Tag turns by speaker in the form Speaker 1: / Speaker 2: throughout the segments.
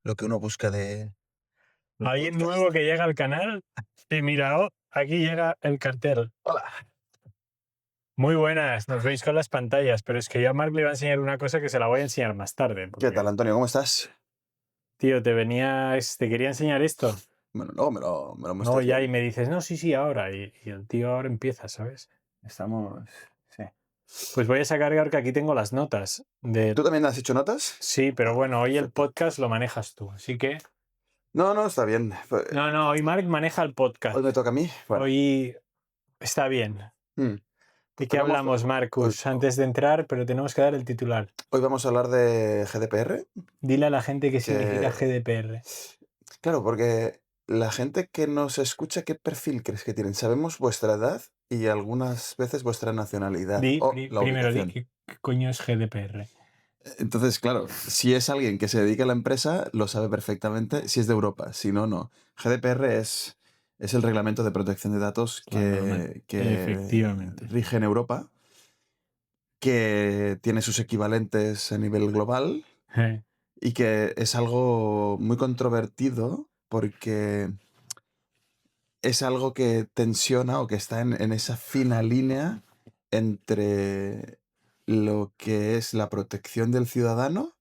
Speaker 1: lo que uno busca de...
Speaker 2: Alguien nuevo que llega al canal y mira, oh, aquí llega el cartel.
Speaker 1: Hola.
Speaker 2: Muy buenas, nos veis con las pantallas, pero es que yo a Marc le iba a enseñar una cosa que se la voy a enseñar más tarde.
Speaker 1: ¿Qué tal, Antonio? ¿Cómo estás?
Speaker 2: Tío, te quería enseñar esto.
Speaker 1: Bueno, luego me lo
Speaker 2: No,
Speaker 1: muestras
Speaker 2: ya,
Speaker 1: bien.
Speaker 2: y me dices, no, sí, ahora. Y el tío ahora empieza, ¿sabes?
Speaker 1: Estamos... Sí.
Speaker 2: Pues voy a sacar que aquí tengo las notas de...
Speaker 1: ¿Tú también has hecho notas?
Speaker 2: Sí, pero bueno, hoy el
Speaker 1: Perfecto.
Speaker 2: podcast lo manejas tú, así que...
Speaker 1: No, está bien.
Speaker 2: No, hoy Marc maneja el podcast.
Speaker 1: Hoy me toca a mí. Bueno.
Speaker 2: Hoy está bien.
Speaker 1: Hmm.
Speaker 2: ¿De qué
Speaker 1: Hoy vamos,
Speaker 2: hablamos,
Speaker 1: hoy,
Speaker 2: Marcus? Antes de entrar, pero tenemos que dar el titular.
Speaker 1: hoy vamos a hablar de GDPR,
Speaker 2: Dile a la gente qué significa
Speaker 1: que...
Speaker 2: GDPR.
Speaker 1: Claro, porque la gente que nos escucha, ¿qué perfil crees que tienen? Sabemos vuestra edad y algunas veces vuestra nacionalidad o la
Speaker 2: Primero,
Speaker 1: ubicación.
Speaker 2: qué coño es GDPR.
Speaker 1: Entonces, claro, si es alguien que se dedica a la empresa, lo sabe perfectamente. Si es de Europa, si no, no. GDPR es el reglamento de protección de datos
Speaker 2: La norma.
Speaker 1: que
Speaker 2: Efectivamente.
Speaker 1: rige en Europa, que tiene sus equivalentes a nivel global y que es algo muy controvertido porque es algo que tensiona o que está en esa fina línea entre lo que es la protección del ciudadano,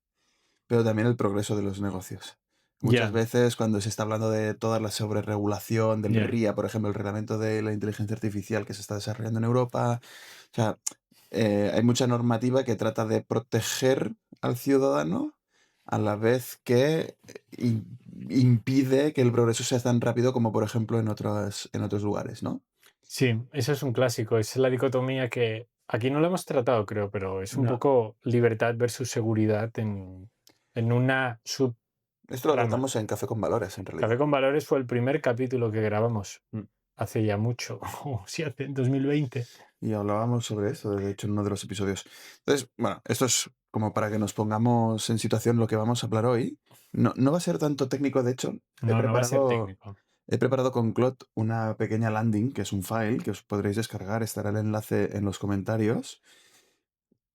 Speaker 1: pero también el progreso de los negocios. Muchas
Speaker 2: Ya,
Speaker 1: veces cuando se está hablando de toda la sobreregulación del
Speaker 2: ya.
Speaker 1: RIA, por ejemplo, el reglamento de la inteligencia artificial que se está desarrollando en Europa, o sea, hay mucha normativa que trata de proteger al ciudadano a la vez que impide que el progreso sea tan rápido como, por ejemplo, en otros lugares, ¿no?
Speaker 2: Sí, eso es un clásico. Es la dicotomía que aquí no lo hemos tratado, creo, pero es un
Speaker 1: No.
Speaker 2: poco libertad versus seguridad en una
Speaker 1: Esto lo
Speaker 2: subrama.
Speaker 1: tratamos en Café con Valores, en
Speaker 2: Café
Speaker 1: realidad.
Speaker 2: con Valores fue el primer capítulo que grabamos
Speaker 1: Mm.
Speaker 2: hace ya mucho. Sí, en 2020.
Speaker 1: Y hablábamos sobre eso, de hecho, en uno de los episodios. Entonces, bueno, esto es como para que nos pongamos en situación lo que vamos a hablar hoy. No va a ser tanto técnico, de hecho,
Speaker 2: No va a ser técnico.
Speaker 1: he preparado con Claude una pequeña landing, que es un file que os podréis descargar, estará el enlace en los comentarios,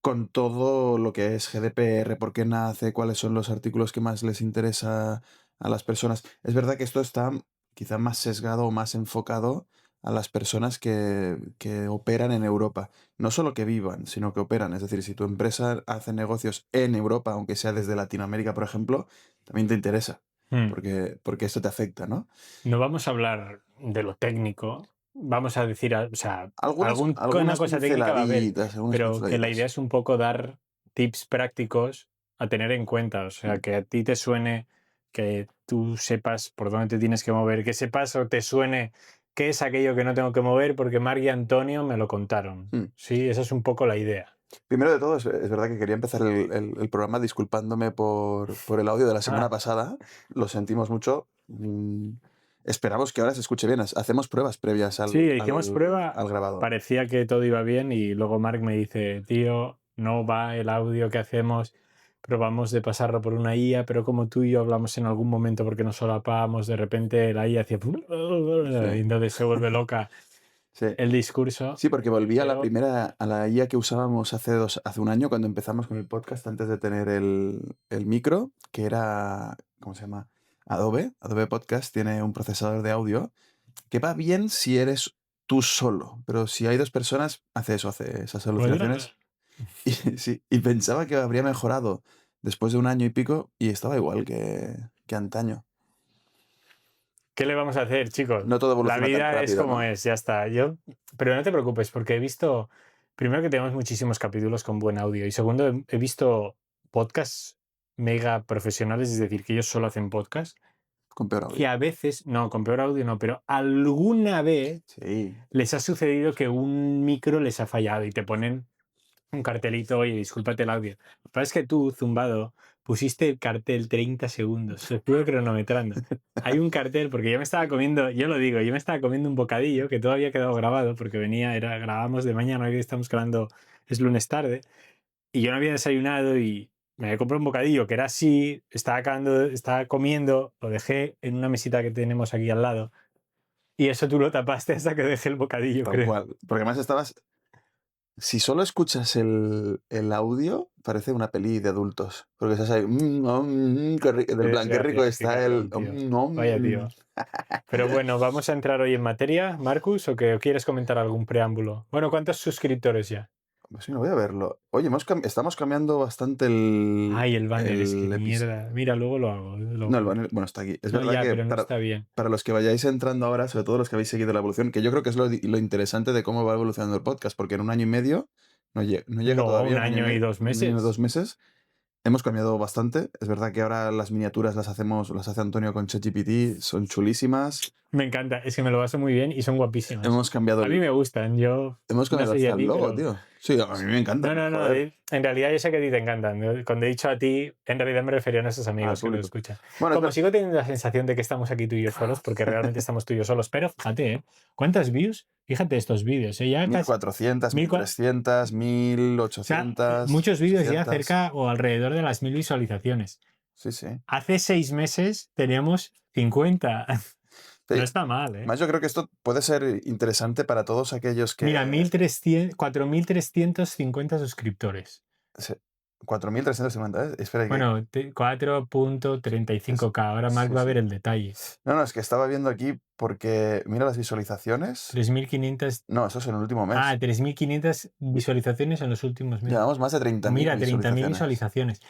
Speaker 1: con todo lo que es GDPR, por qué nace, cuáles son los artículos que más les interesa a las personas. Es verdad que esto está quizá más sesgado o más enfocado a las personas que operan en Europa. No solo que vivan, sino que operan. Es decir, si tu empresa hace negocios en Europa, aunque sea desde Latinoamérica, por ejemplo, también te interesa, porque esto te afecta, ¿no?
Speaker 2: No vamos a hablar de lo técnico, vamos a decir, o sea, una
Speaker 1: Algunas
Speaker 2: cosa técnica va a haber,
Speaker 1: pinceladitas, algunas
Speaker 2: pero que la idea
Speaker 1: pinceladitas.
Speaker 2: es un poco dar tips prácticos a tener en cuenta, o sea,
Speaker 1: Mm.
Speaker 2: que a ti te suene, que tú sepas por dónde te tienes que mover, que sepas o te suene qué es aquello que no tengo que mover porque Marc y Antonio me lo contaron.
Speaker 1: Mm.
Speaker 2: Sí, esa es un poco la idea.
Speaker 1: Primero de todo, es verdad que quería empezar el programa disculpándome por el audio de la semana
Speaker 2: Ah,
Speaker 1: pasada. Lo sentimos mucho. Esperamos que ahora se escuche bien. Hacemos pruebas previas
Speaker 2: sí, hicimos prueba,
Speaker 1: al grabado.
Speaker 2: parecía que todo iba bien y luego Marc me dice, tío, no va el audio que hacemos, probamos de pasarlo por una IA, pero como tú y yo hablamos en algún momento porque nos solapábamos, de repente la IA hacía... y
Speaker 1: Sí,
Speaker 2: entonces se vuelve loca
Speaker 1: sí.
Speaker 2: el discurso,
Speaker 1: Sí, porque volví a la
Speaker 2: pero...
Speaker 1: primera, a la IA que usábamos hace un año cuando empezamos con el podcast, antes de tener el micro, que era, ¿cómo se llama? Adobe. Adobe Podcast tiene un procesador de audio que va bien si eres tú solo, pero si hay dos personas, hace eso, hace esas alucinaciones. Y, sí, y pensaba que habría mejorado después de un año y pico y estaba igual que antaño.
Speaker 2: ¿Qué le vamos a hacer, chicos?
Speaker 1: No todo
Speaker 2: La
Speaker 1: evoluciona tan
Speaker 2: vida es
Speaker 1: rápido,
Speaker 2: como
Speaker 1: ¿no?
Speaker 2: es, ya está. Pero no te preocupes, porque he visto, primero que tenemos muchísimos capítulos con buen audio y segundo, he visto podcasts mega profesionales, es decir, que ellos solo hacen podcast,
Speaker 1: Con peor
Speaker 2: que
Speaker 1: audio.
Speaker 2: a veces, no, con peor audio no, pero alguna vez
Speaker 1: Sí.
Speaker 2: les ha sucedido que un micro les ha fallado y te ponen un cartelito, oye, discúlpate el audio. Lo que pasa es que tú, zumbado, pusiste el cartel 30 segundos, lo estuve cronometrando. Hay un cartel, porque yo me estaba comiendo, yo lo digo, yo me estaba comiendo un bocadillo que todavía ha quedado grabado, porque grabamos de mañana, hoy estamos grabando, es lunes tarde, y yo no había desayunado y me había comprado un bocadillo que era así, estaba comiendo, lo dejé en una mesita que tenemos aquí al lado, y eso tú lo tapaste hasta que dejé el bocadillo,
Speaker 1: Tal
Speaker 2: creo.
Speaker 1: cual. Porque además estabas Si solo escuchas el audio, parece una peli de adultos. Porque estás ahí,
Speaker 2: Qué
Speaker 1: del plan, qué rico
Speaker 2: desgracia, qué
Speaker 1: está el...
Speaker 2: cabrón, tío. Vaya, tío. Pero bueno, ¿vamos a entrar hoy en materia, Marcus, o qué? ¿O quieres comentar algún preámbulo? Bueno, ¿cuántos suscriptores ya?
Speaker 1: Pues mira, voy a verlo. Oye, estamos cambiando bastante
Speaker 2: Ay, el banner, es que
Speaker 1: el episodio.
Speaker 2: mierda. Mira, luego lo hago.
Speaker 1: No, el banner, bueno, está aquí. Es
Speaker 2: No,
Speaker 1: verdad
Speaker 2: ya,
Speaker 1: que
Speaker 2: pero no está bien.
Speaker 1: para los que vayáis entrando ahora, sobre todo los que habéis seguido la evolución, que yo creo que es lo interesante de cómo va evolucionando el podcast, porque en un año y medio, no llega
Speaker 2: No,
Speaker 1: todavía,
Speaker 2: un
Speaker 1: un año y
Speaker 2: año y
Speaker 1: medio,
Speaker 2: 2 meses.
Speaker 1: 2 meses. Hemos cambiado bastante. Es verdad que ahora las miniaturas las hace Antonio con ChatGPT, son chulísimas.
Speaker 2: Me encanta, es que me lo baso muy bien y son guapísimas.
Speaker 1: Hemos cambiado
Speaker 2: A mí me gustan, yo
Speaker 1: hemos
Speaker 2: no
Speaker 1: cambiado
Speaker 2: sé si
Speaker 1: hasta
Speaker 2: a
Speaker 1: el
Speaker 2: ti,
Speaker 1: logo,
Speaker 2: pero...
Speaker 1: tío. Sí, a mí me
Speaker 2: No,
Speaker 1: encantan,
Speaker 2: no, no.
Speaker 1: joder,
Speaker 2: En realidad yo sé que a ti te encantan. ¿No? Cuando he dicho a ti, en realidad me refería a nuestros
Speaker 1: al
Speaker 2: amigos que lo
Speaker 1: público.
Speaker 2: escuchan.
Speaker 1: Bueno,
Speaker 2: Como sigo teniendo la sensación de que estamos aquí tú y yo solos, porque realmente estamos tú y yo solos, pero fíjate, ¿eh? ¿Cuántas views? Fíjate estos vídeos, ¿eh? Ya casi
Speaker 1: 1400,
Speaker 2: 1000,
Speaker 1: 1300,
Speaker 2: o sea,
Speaker 1: 1800,
Speaker 2: muchos vídeos ya
Speaker 1: 800.
Speaker 2: cerca o alrededor de las 1000 visualizaciones.
Speaker 1: Sí, sí.
Speaker 2: Hace 6 meses teníamos 50. No
Speaker 1: Sí,
Speaker 2: está mal, ¿eh?
Speaker 1: más yo creo que esto puede ser interesante para todos aquellos
Speaker 2: Mira,
Speaker 1: que...
Speaker 2: 4350 suscriptores.
Speaker 1: se- 4350, ¿eh? Espera que...
Speaker 2: Bueno,
Speaker 1: es-
Speaker 2: 4.35K. Ahora Mark
Speaker 1: Sí,
Speaker 2: va a
Speaker 1: sí.
Speaker 2: ver el detalle.
Speaker 1: No, no, es que estaba viendo aquí porque mira las visualizaciones.
Speaker 2: 3.500.
Speaker 1: No, eso es en el último
Speaker 2: Ah,
Speaker 1: mes.
Speaker 2: 3.500 visualizaciones en los últimos meses.
Speaker 1: Llevamos más de 30.000
Speaker 2: Mira, 30.000
Speaker 1: visualizaciones.
Speaker 2: visualizaciones.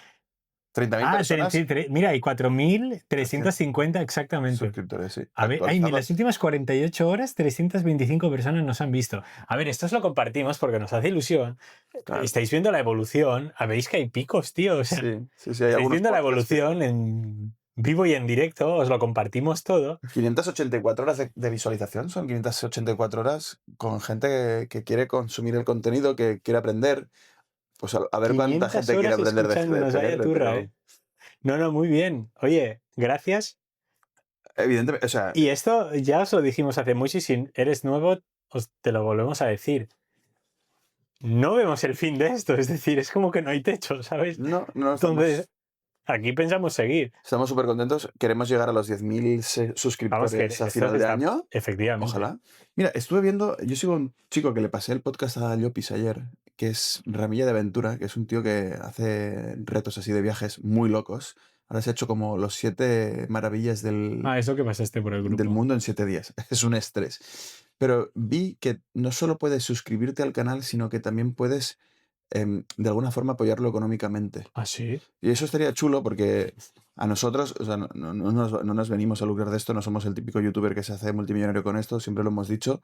Speaker 1: 30.000
Speaker 2: Ah,
Speaker 1: personas,
Speaker 2: mira, y
Speaker 1: 300
Speaker 2: 4.350 exactamente.
Speaker 1: suscriptores, sí,
Speaker 2: A ver, ay, en las
Speaker 1: actualizados.
Speaker 2: últimas 48 horas, 325 personas nos han visto. A ver, esto os lo compartimos porque nos hace ilusión.
Speaker 1: Claro.
Speaker 2: Estáis viendo la evolución. Veis que hay picos, tío. O sea,
Speaker 1: Sí, sí, sí, hay
Speaker 2: estáis
Speaker 1: algunos
Speaker 2: viendo la
Speaker 1: podcasts que...
Speaker 2: evolución en vivo y en directo. Os lo compartimos todo.
Speaker 1: 584 horas de visualización, son 584 horas con gente que quiere consumir el contenido, que quiere aprender. Pues a ver cuánta
Speaker 2: 500
Speaker 1: gente quiere
Speaker 2: horas
Speaker 1: aprender de
Speaker 2: escuchándonos, vaya
Speaker 1: GDPR,
Speaker 2: turra,
Speaker 1: pero
Speaker 2: ¿eh? No, no, muy bien. Oye, gracias.
Speaker 1: evidentemente, o sea,
Speaker 2: Y esto ya os lo dijimos hace mucho y si eres nuevo, te lo volvemos a decir. No vemos el fin de esto, es decir, es como que no hay techo, ¿sabes?
Speaker 1: no
Speaker 2: Entonces, aquí pensamos seguir.
Speaker 1: estamos súper contentos. Queremos llegar a los 10.000
Speaker 2: Vamos, que
Speaker 1: suscriptores a
Speaker 2: esto
Speaker 1: final de
Speaker 2: está,
Speaker 1: año.
Speaker 2: efectivamente.
Speaker 1: Ojalá. Mira, estuve viendo, yo sigo un chico que le pasé el podcast a Llopis ayer, que es Ramilla de Aventura, que es un tío que hace retos así de viajes muy locos. Ahora se ha hecho como los 7 maravillas
Speaker 2: Ah, eso que pasaste por el
Speaker 1: del
Speaker 2: grupo.
Speaker 1: mundo en 7 días. Es un estrés. Pero vi que no solo puedes suscribirte al canal, sino que también puedes, de alguna forma, apoyarlo económicamente.
Speaker 2: ¿Ah, sí?
Speaker 1: Y eso estaría chulo porque a nosotros, o sea, no nos venimos a lucrar de esto, no somos el típico youtuber que se hace multimillonario con esto, siempre lo hemos dicho,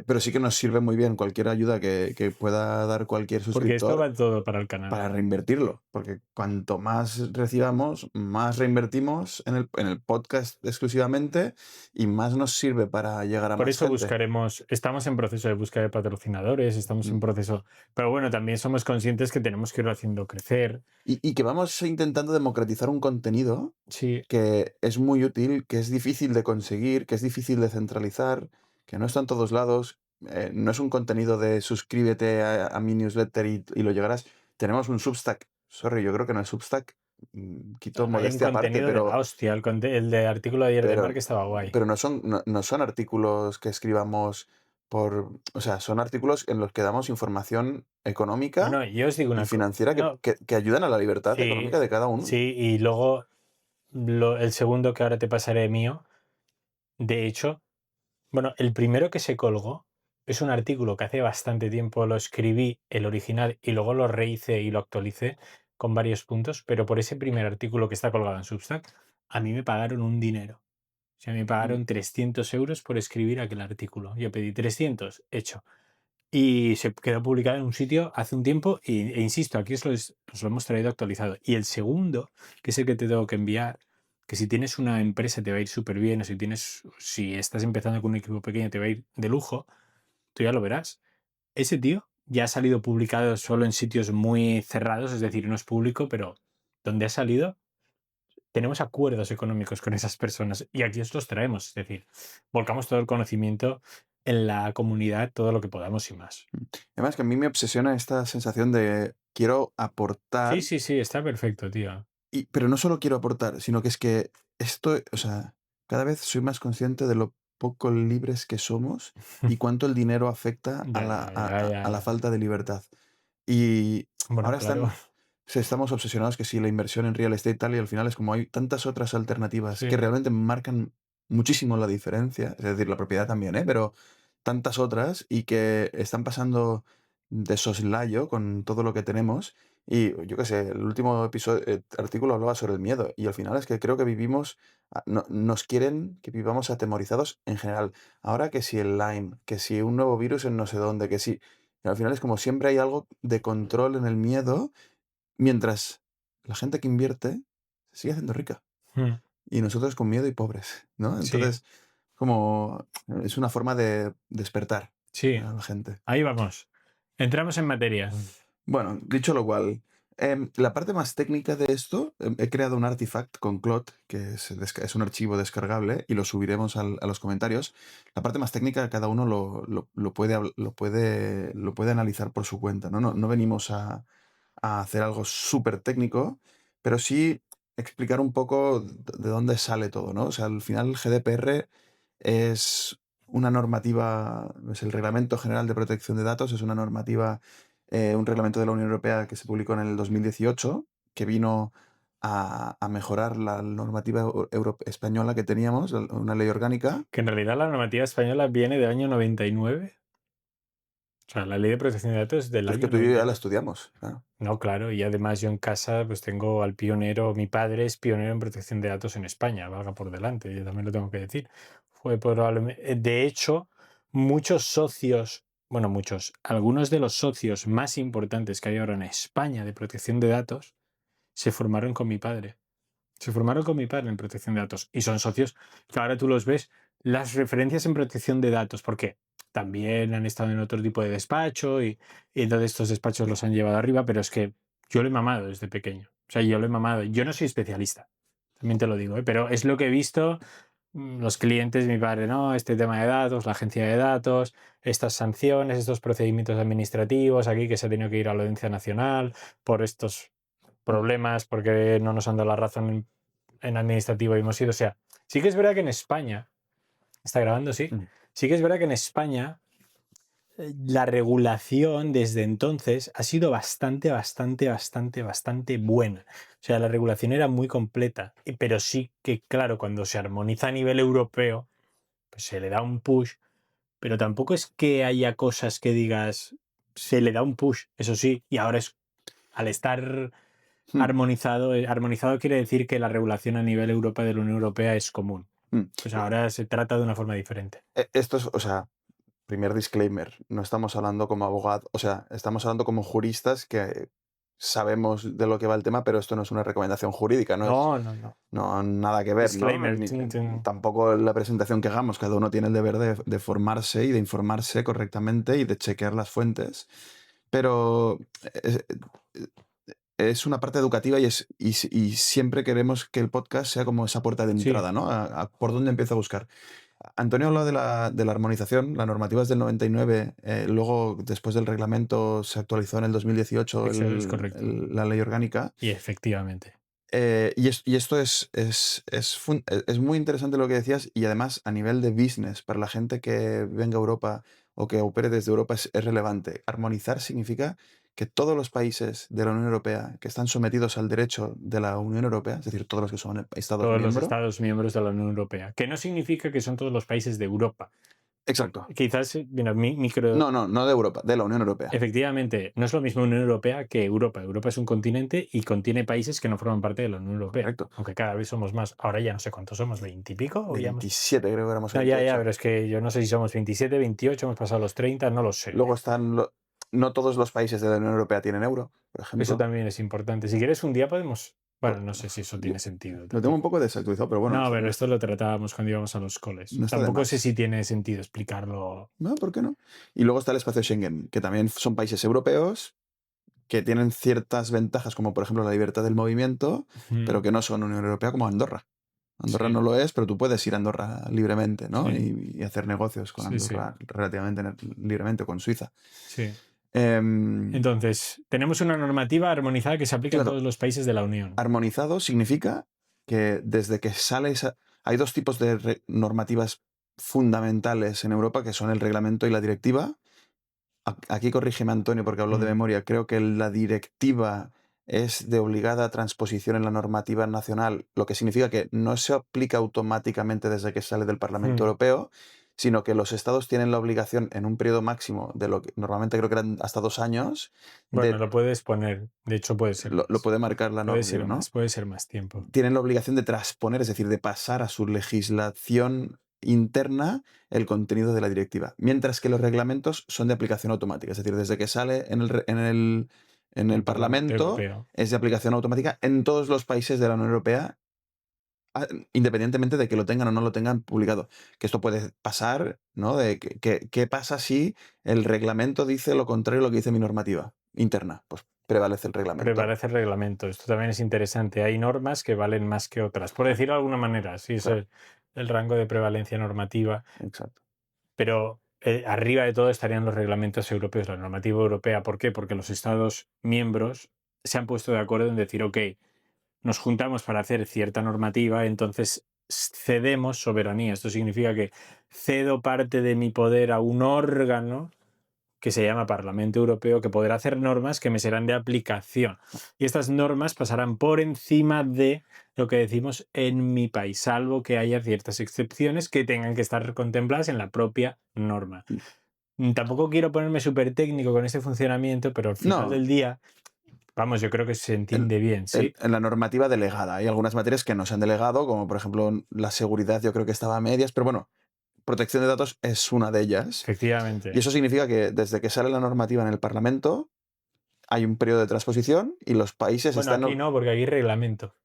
Speaker 1: pero sí que nos sirve muy bien cualquier ayuda que pueda dar cualquier
Speaker 2: Porque esto
Speaker 1: suscriptor
Speaker 2: va todo para el canal.
Speaker 1: para reinvertirlo, porque cuanto más recibamos, más reinvertimos en el podcast exclusivamente y más nos sirve para llegar a
Speaker 2: Por
Speaker 1: más
Speaker 2: eso
Speaker 1: gente.
Speaker 2: buscaremos, estamos en proceso de búsqueda de patrocinadores, estamos en
Speaker 1: Mm.
Speaker 2: proceso, pero bueno, también somos conscientes que tenemos que irlo haciendo crecer.
Speaker 1: Y que vamos intentando democratizar un contenido
Speaker 2: Sí,
Speaker 1: que es muy útil, que es difícil de conseguir, que es difícil de centralizar, que no está en todos lados. No es un contenido de suscríbete a mi newsletter y lo llegarás. Tenemos un Substack. Sorry, yo creo que en el Substack, quito
Speaker 2: hay un
Speaker 1: modestia aparte,
Speaker 2: contenido de la hostia, el de artículo de ayer de Mark
Speaker 1: pero,
Speaker 2: estaba guay.
Speaker 1: pero no son artículos que escribamos o sea, son artículos en los que damos información
Speaker 2: No,
Speaker 1: económica
Speaker 2: no, yo os digo
Speaker 1: y
Speaker 2: una cosa.
Speaker 1: financiera
Speaker 2: No,
Speaker 1: que ayudan a la libertad
Speaker 2: sí,
Speaker 1: económica de cada uno.
Speaker 2: sí, y luego el segundo que ahora te pasaré mío, de hecho, bueno, el primero que se colgó es un artículo que hace bastante tiempo lo escribí, el original, y luego lo rehice y lo actualicé con varios puntos, pero por ese primer artículo que está colgado en Substack, a mí me pagaron un dinero. O sea, me
Speaker 1: Mm.
Speaker 2: pagaron 300 euros por escribir aquel artículo. Yo pedí 300, hecho. Y se quedó publicado en un sitio hace un tiempo e insisto, aquí os lo hemos traído actualizado. Y el segundo, que es el que te tengo que enviar, que si tienes una empresa te va a ir súper bien, o si estás empezando con un equipo pequeño te va a ir de lujo, tú ya lo verás. Ese tío ya ha salido publicado solo en sitios muy cerrados, es decir, no es público, pero donde ha salido tenemos acuerdos económicos con esas personas y aquí os los traemos, es decir, volcamos todo el conocimiento en la comunidad, todo lo que podamos y más.
Speaker 1: Además que a mí me obsesiona esta sensación de quiero
Speaker 2: Sí,
Speaker 1: aportar,
Speaker 2: sí, sí, está perfecto, tío.
Speaker 1: pero no solo quiero aportar, sino que es que esto, o sea, cada vez soy más consciente de lo poco libres que somos y cuánto el dinero afecta a
Speaker 2: Ya.
Speaker 1: la falta de libertad. Y
Speaker 2: Bueno,
Speaker 1: ahora
Speaker 2: claro.
Speaker 1: estamos obsesionados que si la inversión en real estate y tal, y al final es como hay tantas otras alternativas que
Speaker 2: Sí.
Speaker 1: realmente marcan muchísimo la diferencia, es decir, la propiedad también, pero tantas otras y que están pasando de soslayo con todo lo que tenemos. Y yo qué sé, el último artículo hablaba sobre el miedo y al final es que creo que nos quieren que vivamos atemorizados en general. Ahora que si el Lyme, que si un nuevo virus en no sé dónde, que si... y al final es como siempre hay algo de control en el miedo, mientras la gente que invierte se sigue haciendo rica.
Speaker 2: Mm,
Speaker 1: Y nosotros con miedo y pobres, ¿no?
Speaker 2: Sí,
Speaker 1: Entonces, como es una forma de despertar
Speaker 2: sí.
Speaker 1: a la gente.
Speaker 2: Ahí vamos. Entramos en materia.
Speaker 1: Bueno, dicho lo cual, la parte más técnica de esto, he creado un artifact con Clot, que es un archivo descargable, y lo subiremos a los comentarios. La parte más técnica cada uno lo puede analizar por su cuenta, ¿no? No venimos a hacer algo súper técnico, pero sí explicar un poco de dónde sale todo, ¿no? O sea, al final el GDPR es una normativa, es el Reglamento General de Protección de Datos, es una normativa, un reglamento de la Unión Europea que se publicó en el 2018, que vino a mejorar la normativa española que teníamos, una ley orgánica.
Speaker 2: Que en realidad la normativa española viene del año 99. O sea, la ley de protección de datos es del
Speaker 1: Pero es que
Speaker 2: año
Speaker 1: tú y yo ya la
Speaker 2: 99.
Speaker 1: estudiamos, claro.
Speaker 2: No, claro, y además yo en casa pues tengo al pionero, mi padre es pionero en protección de datos en España, valga por delante, yo también lo tengo que decir. Fue probablemente, de hecho, muchos socios, bueno, algunos de los socios más importantes que hay ahora en España de protección de datos se formaron con mi padre. Se formaron con mi padre en protección de datos y son socios que ahora tú los ves, las referencias en protección de datos, porque también han estado en otro tipo de despacho y entonces estos despachos los han llevado arriba, pero es que yo lo he mamado desde pequeño. O sea, yo lo he mamado. Yo no soy especialista, también te lo digo, ¿eh? Pero es lo que he visto los clientes de mi padre, ¿no? Este tema de datos, la agencia de datos, estas sanciones, estos procedimientos administrativos aquí que se ha tenido que ir a la Audiencia Nacional por estos problemas porque no nos han dado la razón en administrativo y hemos ido. O sea, sí que es verdad que en España, está grabando, sí,
Speaker 1: Mm.
Speaker 2: sí que es verdad que en España la regulación desde entonces ha sido bastante buena. O sea, la regulación era muy completa, pero sí que, claro, cuando se armoniza a nivel europeo, pues se le da un push, pero tampoco es que haya cosas que digas, se le da un push, eso sí, y ahora es, al estar
Speaker 1: Mm,
Speaker 2: armonizado quiere decir que la regulación a nivel Europa de la Unión Europea es común.
Speaker 1: mm.
Speaker 2: Pues ahora se trata de una forma diferente.
Speaker 1: Esto es, o sea, primer disclaimer, no estamos hablando como abogados, o sea, estamos hablando como juristas que sabemos de lo que va el tema, pero esto no es una recomendación jurídica,
Speaker 2: No.
Speaker 1: no nada que ver, ¿no?
Speaker 2: Disclaimer.
Speaker 1: Tampoco la presentación que hagamos, cada uno tiene el deber de formarse y de informarse correctamente y de chequear las fuentes, pero es una parte educativa y siempre queremos que el podcast sea como esa puerta de
Speaker 2: Sí,
Speaker 1: entrada, ¿no? Por dónde empiezo a buscar. Antonio habló de la armonización, la normativa es del 99, luego después del reglamento se actualizó en el 2018
Speaker 2: eso es correcto.
Speaker 1: la ley orgánica.
Speaker 2: Y efectivamente.
Speaker 1: Y esto es muy interesante lo que decías y además a nivel de business, para la gente que venga a Europa o que opere desde Europa es relevante. Armonizar significa que todos los países de la Unión Europea que están sometidos al derecho de la Unión Europea, es decir, todos los que son Estados
Speaker 2: Todos los
Speaker 1: miembros.
Speaker 2: Estados miembros de la Unión Europea. Que no significa que son todos los países de Europa.
Speaker 1: Exacto.
Speaker 2: Quizás, mira, micro.
Speaker 1: No de Europa, de la Unión Europea.
Speaker 2: Efectivamente, no es lo mismo Unión Europea que Europa. Europa es un continente y contiene países que no forman parte de la Unión Europea.
Speaker 1: Correcto.
Speaker 2: Aunque cada vez somos más. Ahora ya no sé cuántos somos, 20 y pico. ¿O ya
Speaker 1: 27 creo que éramos.
Speaker 2: No,
Speaker 1: 28.
Speaker 2: ya, pero es que yo no sé si somos 27, 28, hemos pasado los 30, no lo sé.
Speaker 1: Luego están, no todos los países de la Unión Europea tienen euro, por ejemplo.
Speaker 2: Eso también es importante. Si quieres, un día podemos. Bueno, no sé si eso tiene sentido.
Speaker 1: Lo tengo un poco desactualizado, pero bueno.
Speaker 2: No, pero esto lo tratábamos cuando íbamos a los coles.
Speaker 1: No está de
Speaker 2: Tampoco
Speaker 1: más.
Speaker 2: sé si tiene sentido explicarlo.
Speaker 1: No, ¿por qué no? Y luego está el espacio Schengen, que también son países europeos que tienen ciertas ventajas, como por ejemplo la libertad del movimiento, pero que no son Unión Europea, como Andorra. Andorra
Speaker 2: Sí.
Speaker 1: no lo es, pero tú puedes ir a Andorra libremente, ¿no?
Speaker 2: Sí.
Speaker 1: Y hacer negocios con
Speaker 2: Sí,
Speaker 1: Andorra relativamente libremente, con Suiza.
Speaker 2: Sí.
Speaker 1: Em,
Speaker 2: Entonces, tenemos una normativa armonizada que se aplica en
Speaker 1: Claro.
Speaker 2: todos los países de la Unión.
Speaker 1: Armonizado significa que desde que sale hay dos tipos de normativas fundamentales en Europa, que son el reglamento y la directiva. Aquí corrígeme, Antonio, porque hablo de
Speaker 2: Mm.
Speaker 1: memoria. Creo que la directiva es de obligada transposición en la normativa nacional, lo que significa que no se aplica automáticamente desde que sale del Parlamento
Speaker 2: Mm.
Speaker 1: Europeo, sino que los estados tienen la obligación en un periodo máximo de lo que normalmente creo que eran hasta 2 años,
Speaker 2: Bueno,
Speaker 1: de
Speaker 2: lo puedes poner, de hecho puede ser
Speaker 1: lo
Speaker 2: más.
Speaker 1: puede marcar la normativa, ¿no?
Speaker 2: Puede ser más tiempo.
Speaker 1: Tienen la obligación de transponer, es decir, de pasar a su legislación interna el contenido de la directiva, mientras que los reglamentos son de aplicación automática, es decir, desde que sale en el
Speaker 2: El Parlamento
Speaker 1: Parlamento
Speaker 2: Europeo.
Speaker 1: es de aplicación automática en todos los países de la Unión Europea, independientemente de que lo tengan o no lo tengan publicado. Que esto puede pasar, ¿no? ¿Qué pasa si el reglamento dice lo contrario a lo que dice mi normativa interna? Pues prevalece el reglamento.
Speaker 2: Prevalece el reglamento. Esto también es interesante. Hay normas que valen más que otras, por decirlo de alguna manera. Sí, es
Speaker 1: Claro,
Speaker 2: el rango de prevalencia normativa.
Speaker 1: exacto.
Speaker 2: Pero arriba de todo estarían los reglamentos europeos, la normativa europea. ¿Por qué? Porque los Estados miembros se han puesto de acuerdo en decir, ok, nos juntamos para hacer cierta normativa, entonces cedemos soberanía. Esto significa que cedo parte de mi poder a un órgano que se llama Parlamento Europeo, que podrá hacer normas que me serán de aplicación. Y estas normas pasarán por encima de lo que decimos en mi país, salvo que haya ciertas excepciones que tengan que estar contempladas en la propia norma. Tampoco quiero ponerme súper técnico con este funcionamiento, pero al final
Speaker 1: No,
Speaker 2: del día, vamos, yo creo que se
Speaker 1: en,
Speaker 2: entiende bien, ¿sí?
Speaker 1: en la normativa delegada. Hay algunas materias que no se han delegado, como por ejemplo la seguridad, yo creo que estaba a medias, pero bueno, protección de datos es una de ellas. Y
Speaker 2: Efectivamente.
Speaker 1: eso significa que desde que sale la normativa en el Parlamento, hay un periodo de transposición y los países
Speaker 2: Bueno,
Speaker 1: están...
Speaker 2: aquí no, porque aquí hay reglamento.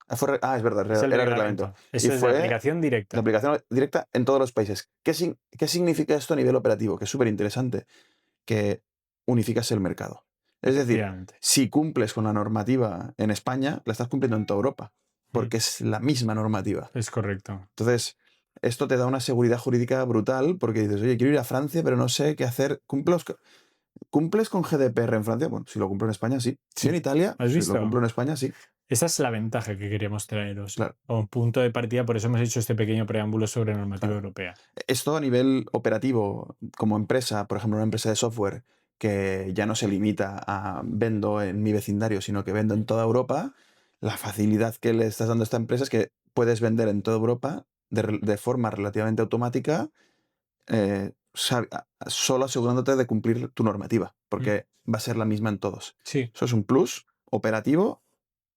Speaker 1: Es verdad,
Speaker 2: Es el
Speaker 1: era reglamento.
Speaker 2: reglamento.
Speaker 1: Y
Speaker 2: Esto es de
Speaker 1: fue
Speaker 2: aplicación
Speaker 1: de
Speaker 2: directa.
Speaker 1: aplicación directa en todos los países. ¿Qué significa esto a nivel operativo? Que es súper interesante. Que unificas el mercado. Es decir,
Speaker 2: Efectivamente.
Speaker 1: si cumples con la normativa en España, la estás cumpliendo en toda Europa, porque es la misma normativa.
Speaker 2: Es correcto.
Speaker 1: Entonces, esto te da una seguridad jurídica brutal, porque dices, oye, quiero ir a Francia, pero no sé qué hacer. ¿Cumples con GDPR en Francia? Bueno, si lo cumplo en España, sí. Y en
Speaker 2: Sí.
Speaker 1: Italia,
Speaker 2: ¿Has
Speaker 1: si lo
Speaker 2: visto?
Speaker 1: cumplo en España, sí.
Speaker 2: Esa es la ventaja que queríamos traeros.
Speaker 1: Claro,
Speaker 2: Como punto de partida, por eso hemos hecho este pequeño preámbulo sobre normativa
Speaker 1: claro.
Speaker 2: europea.
Speaker 1: Esto a nivel operativo, como empresa, por ejemplo, una empresa de software que ya no se limita a vendo en mi vecindario, sino que vendo en toda Europa, la facilidad que le estás dando a esta empresa es que puedes vender en toda Europa de forma relativamente automática, solo asegurándote de cumplir tu normativa,
Speaker 2: Mm.
Speaker 1: porque va a ser la misma en todos.
Speaker 2: Sí,
Speaker 1: Eso es un plus operativo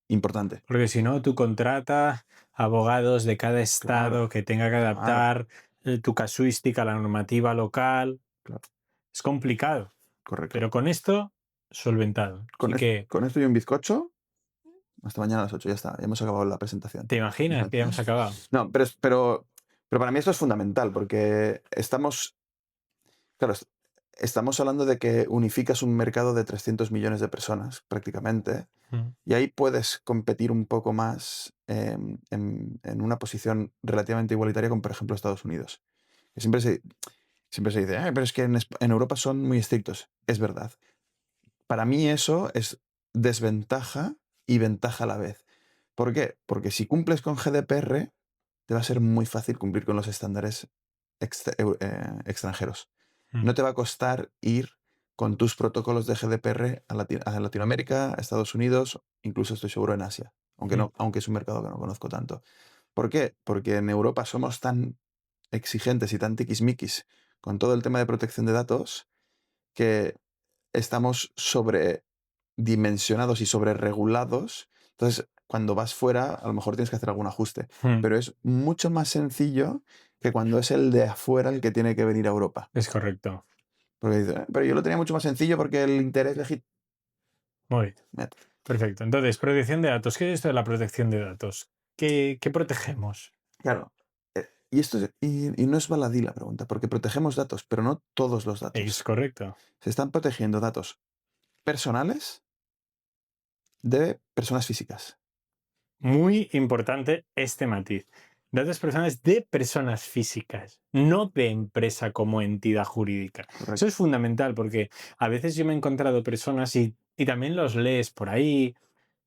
Speaker 1: importante.
Speaker 2: porque si no, tú contratas abogados de cada
Speaker 1: Claro,
Speaker 2: estado que tenga que
Speaker 1: claro,
Speaker 2: adaptar tu casuística a la normativa local.
Speaker 1: claro,
Speaker 2: Es complicado,
Speaker 1: correcto.
Speaker 2: pero con esto, solventado. Así que,
Speaker 1: Con esto y un bizcocho, hasta mañana a las 8, ya está, ya hemos acabado la presentación.
Speaker 2: ¿te imaginas que ya hemos acabado?
Speaker 1: No, pero para mí esto es fundamental, porque claro, estamos hablando de que unificas un mercado de 300 millones de personas, prácticamente,
Speaker 2: Mm.
Speaker 1: y ahí puedes competir un poco más en una posición relativamente igualitaria con, por ejemplo, Estados Unidos. Que siempre se dice, "Ay, pero es que en Europa son muy estrictos". Es verdad. Para mí eso es desventaja y ventaja a la vez. ¿Por qué? Porque si cumples con GDPR, te va a ser muy fácil cumplir con los estándares extranjeros.
Speaker 2: Mm.
Speaker 1: No te va a costar ir con tus protocolos de GDPR a Latinoamérica, a Estados Unidos, incluso estoy seguro en Asia, aunque,
Speaker 2: Mm.
Speaker 1: no, aunque es un mercado que no conozco tanto. ¿Por qué? Porque en Europa somos tan exigentes y tan tiquismiquis con todo el tema de protección de datos que estamos sobredimensionados y sobreregulados. Entonces, cuando vas fuera, a lo mejor tienes que hacer algún ajuste.
Speaker 2: Mm.
Speaker 1: Pero es mucho más sencillo que cuando es el de afuera el que tiene que venir a Europa.
Speaker 2: Es correcto.
Speaker 1: Porque dices, pero yo lo tenía mucho más sencillo porque el interés legítimo.
Speaker 2: Muy bien. Perfecto. Entonces, protección de datos. ¿Qué es esto de la protección de datos? ¿Qué protegemos?
Speaker 1: Claro. Y no es baladí la pregunta, porque protegemos datos, pero no todos los
Speaker 2: Es
Speaker 1: datos.
Speaker 2: correcto.
Speaker 1: Se están protegiendo datos personales de personas físicas.
Speaker 2: Muy importante este matiz. Datos personales de personas físicas, no de empresa como entidad jurídica. Eso es
Speaker 1: Correcto.
Speaker 2: fundamental porque a veces yo me he encontrado personas y también los lees por ahí,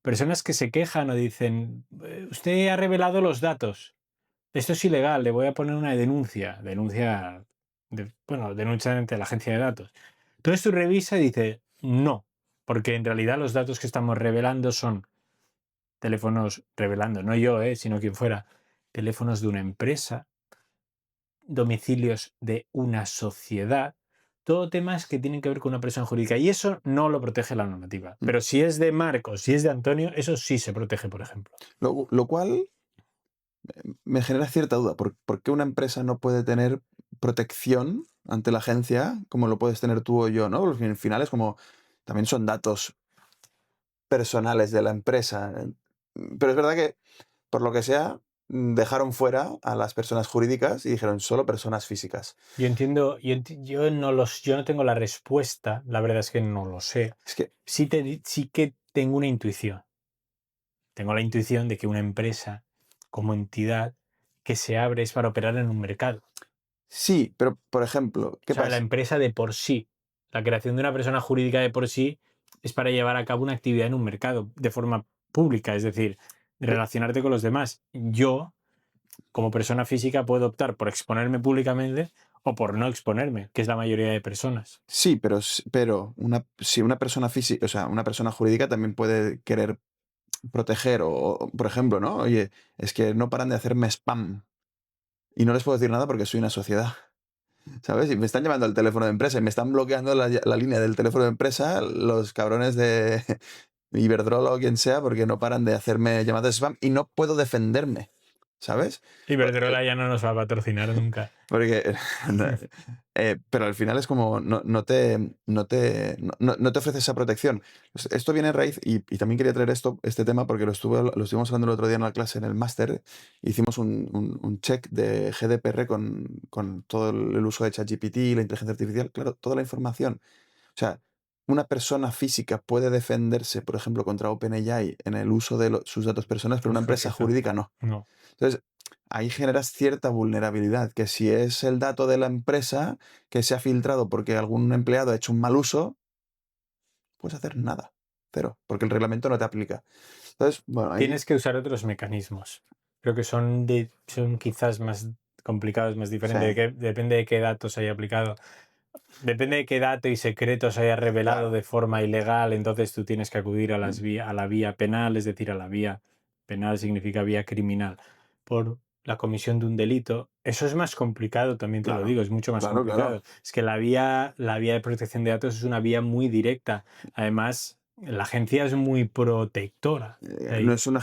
Speaker 2: personas que se quejan o dicen, usted ha revelado los datos. esto es ilegal, le voy a poner una denuncia. Denuncia ante la agencia de datos. Entonces tú revisa y dices, no, porque en realidad los datos que estamos revelando son teléfonos, revelando, no yo, sino quien fuera, teléfonos de una empresa, domicilios de una sociedad, todo temas que tienen que ver con una persona jurídica. Y eso no lo protege la normativa.
Speaker 1: Mm.
Speaker 2: Pero si es de Marcos, si es de Antonio, eso sí se protege, por ejemplo.
Speaker 1: Lo cual me genera cierta duda. ¿Por qué una empresa no puede tener protección ante la agencia como lo puedes tener tú o yo, ¿no? Porque al final es como, también son datos personales de la empresa. Pero es verdad que, por lo que sea, dejaron fuera a las personas jurídicas y dijeron solo personas físicas.
Speaker 2: Yo entiendo, yo no tengo la respuesta, la verdad es que no lo sé.
Speaker 1: Es que
Speaker 2: Sí que tengo una intuición. Tengo la intuición de que una empresa como entidad que se abre es para operar en un mercado.
Speaker 1: sí, pero por ejemplo,
Speaker 2: O
Speaker 1: ¿qué
Speaker 2: sea, la
Speaker 1: pasa?
Speaker 2: empresa de por sí, la creación de una persona jurídica de por sí es para llevar a cabo una actividad en un mercado de forma pública, es decir, relacionarte con los demás. Yo, como persona física, puedo optar por exponerme públicamente o por no exponerme, que es la mayoría de personas.
Speaker 1: Sí, pero si una persona física, o sea, una persona jurídica también puede querer proteger por ejemplo, ¿no? Oye, es que no paran de hacerme spam y no les puedo decir nada porque soy una sociedad, ¿sabes? Y me están llamando al teléfono de empresa y me están bloqueando la línea del teléfono de empresa los cabrones de Iberdrola o quien sea porque no paran de hacerme llamadas de spam y no puedo defenderme, ¿sabes?
Speaker 2: Iberdrola ya no nos va a patrocinar nunca.
Speaker 1: Porque, pero al final es como no te ofrece esa protección. Esto viene a raíz, y también quería traer este tema porque lo estuvimos hablando el otro día en la clase, en el máster. Hicimos un check de GDPR con todo el uso de ChatGPT, la inteligencia artificial, claro, toda la información. O sea, una persona física puede defenderse, por ejemplo, contra OpenAI en el uso de sus datos personales, pero una empresa jurídica no.
Speaker 2: No.
Speaker 1: Entonces, ahí generas cierta vulnerabilidad, que si es el dato de la empresa que se ha filtrado porque algún empleado ha hecho un mal uso, puedes hacer nada, cero, porque el reglamento no te aplica. Entonces, bueno, ahí
Speaker 2: Tienes que usar otros mecanismos. Creo que son quizás más complicados, más diferentes.
Speaker 1: sí,
Speaker 2: Depende de qué datos haya aplicado. Depende de qué dato y secretos haya revelado
Speaker 1: claro.
Speaker 2: de forma ilegal, entonces tú tienes que acudir a
Speaker 1: Mm,
Speaker 2: la vía penal, es decir, a la vía penal significa vía criminal, por la comisión de un delito. Eso es más complicado, también te lo
Speaker 1: claro,
Speaker 2: digo, es mucho más
Speaker 1: claro,
Speaker 2: complicado.
Speaker 1: claro.
Speaker 2: Es que la vía de protección de datos es una vía muy directa. Además, la agencia es muy protectora.
Speaker 1: No es una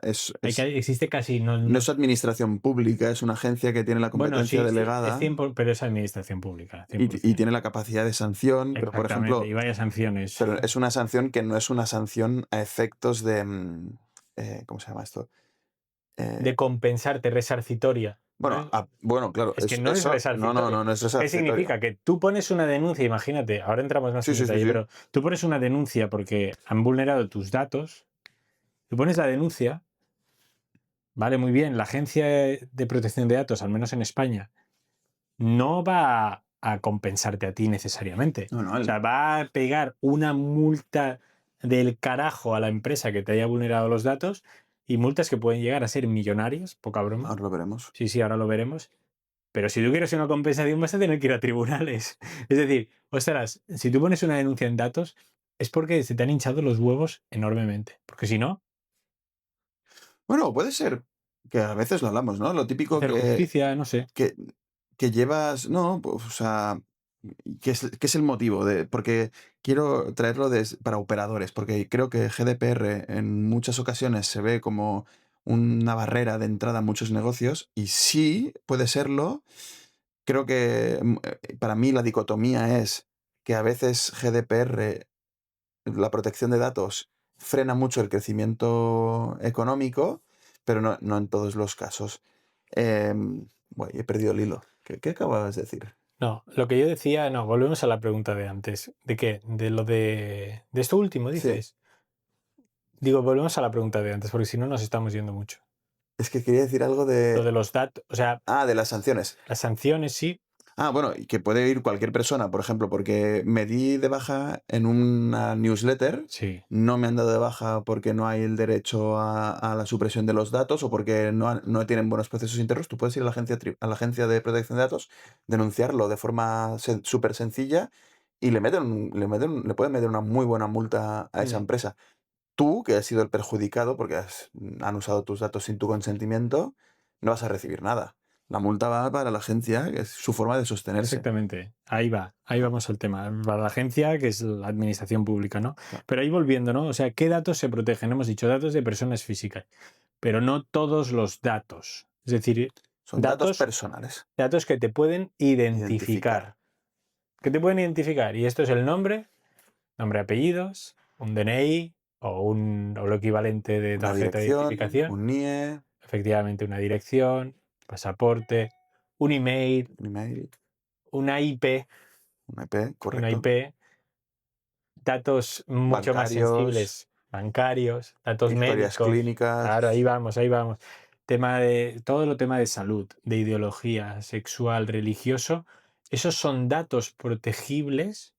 Speaker 2: Existe casi,
Speaker 1: no es administración pública, es una agencia que tiene la
Speaker 2: bueno,
Speaker 1: competencia
Speaker 2: sí, es
Speaker 1: delegada
Speaker 2: 100%, pero es administración pública,
Speaker 1: y
Speaker 2: 100%.
Speaker 1: tiene la capacidad de sanción, pero por
Speaker 2: Exactamente, y
Speaker 1: ejemplo,
Speaker 2: vaya sanciones.
Speaker 1: pero es una sanción que no es una sanción a efectos de, ¿cómo se llama esto?
Speaker 2: De compensarte, resarcitoria.
Speaker 1: Bueno, bueno, claro,
Speaker 2: Es que no es
Speaker 1: eso,
Speaker 2: resarcitoria.
Speaker 1: no es
Speaker 2: ¿Qué
Speaker 1: resarcitorio.
Speaker 2: significa? Que tú pones una denuncia, imagínate, ahora entramos más
Speaker 1: Sí,
Speaker 2: en
Speaker 1: sí, sí,
Speaker 2: detalle,
Speaker 1: sí.
Speaker 2: pero tú pones una denuncia porque han vulnerado tus datos, tú pones la denuncia, vale, muy bien, la Agencia de Protección de Datos, al menos en España, no va a compensarte a ti necesariamente.
Speaker 1: No, no,
Speaker 2: O sea, va a pegar una multa del carajo a la empresa que te haya vulnerado los datos y multas que pueden llegar a ser millonarias, poca broma.
Speaker 1: ahora lo veremos.
Speaker 2: Sí, sí, ahora lo veremos. Pero si tú quieres una compensación vas a tener que ir a tribunales. Es decir, ostras, si tú pones una denuncia en datos es porque se te han hinchado los huevos enormemente. Porque si no,
Speaker 1: Bueno, puede ser que a veces lo hablamos, ¿no? Lo típico
Speaker 2: hacer justicia, no sé.
Speaker 1: que, que llevas, no, pues, o sea, ¿qué es el motivo? Porque quiero traerlo para operadores, porque creo que GDPR en muchas ocasiones se ve como una barrera de entrada a muchos negocios y sí puede serlo. Creo que para mí la dicotomía es que a veces GDPR, la protección de datos, frena mucho el crecimiento económico, pero no en todos los casos. Bueno, he perdido el hilo. ¿Qué acababas de decir?
Speaker 2: No, lo que yo decía, no, volvemos a la pregunta de antes. ¿De qué? De lo de esto último,
Speaker 1: Sí,
Speaker 2: dices. Digo, volvemos a la pregunta de antes, porque si no nos estamos yendo mucho.
Speaker 1: es que quería decir algo
Speaker 2: Lo de
Speaker 1: de...
Speaker 2: los datos, o sea,
Speaker 1: Ah, de las sanciones.
Speaker 2: las sanciones sí,
Speaker 1: Bueno, y que puede ir cualquier persona, por ejemplo, porque me di de baja en una newsletter,
Speaker 2: Sí,
Speaker 1: no me han dado de baja porque no hay el derecho a la supresión de los datos o porque no tienen buenos procesos internos. Tú puedes ir a a la agencia de protección de datos, denunciarlo de forma súper sencilla y le pueden meter una muy buena multa a esa
Speaker 2: mm,
Speaker 1: empresa. Tú, que has sido el perjudicado porque han usado tus datos sin tu consentimiento, no vas a recibir nada. La multa va para la agencia, que es su forma de sostenerse.
Speaker 2: exactamente. Ahí
Speaker 1: Claro,
Speaker 2: vamos al tema. Para la agencia, que es la administración pública, ¿no?
Speaker 1: claro.
Speaker 2: Pero ahí volviendo, ¿no? O sea, ¿qué datos se protegen? Hemos dicho datos de personas físicas, pero no todos los datos. Es decir,
Speaker 1: Son datos
Speaker 2: datos,
Speaker 1: personales.
Speaker 2: datos que te pueden
Speaker 1: Identificar.
Speaker 2: identificar. Que te pueden identificar. Y esto es el nombre, apellidos, un DNI o lo equivalente de
Speaker 1: Una
Speaker 2: tarjeta de
Speaker 1: dirección,
Speaker 2: identificación,
Speaker 1: un NIE,
Speaker 2: efectivamente una dirección, pasaporte, un email,
Speaker 1: un email,
Speaker 2: una IP,
Speaker 1: un IP,
Speaker 2: una
Speaker 1: correcto.
Speaker 2: IP, datos mucho más
Speaker 1: Bancarios,
Speaker 2: sensibles, bancarios, datos
Speaker 1: historias
Speaker 2: médicos. Claro,
Speaker 1: clínicas.
Speaker 2: ahí vamos, ahí vamos. Todo lo tema de salud, de ideología, sexual, religioso, esos son datos protegibles